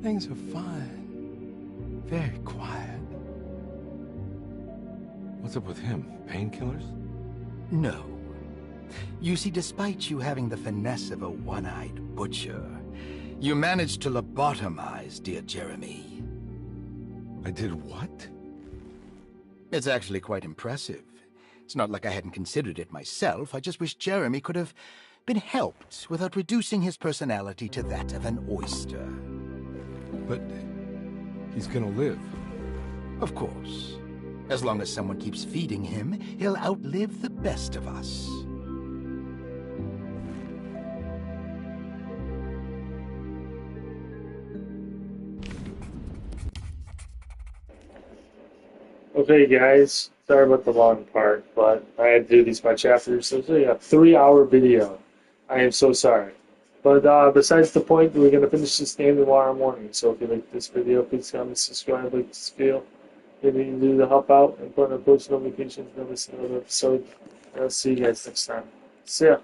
Things are fine. Very quiet. What's up with him? Painkillers? No. You see, despite you having the finesse of a one-eyed butcher, you managed to lobotomize dear Jeremy. I did what? It's actually quite impressive. It's not like I hadn't considered it myself. I just wish Jeremy could have been helped without reducing his personality to that of an oyster. But he's gonna live. Of course. As long as someone keeps feeding him, he'll outlive the best of us. Okay, guys. Sorry about the long part, but I had to do these by chapters. So it's only a 3-hour video. I am so sorry. But besides the point, we're going to finish this game tomorrow morning. So if you like this video, please comment, subscribe, like this video. Maybe you can do to help out and put on post notifications, never miss another episode. I'll see you guys next time. See ya.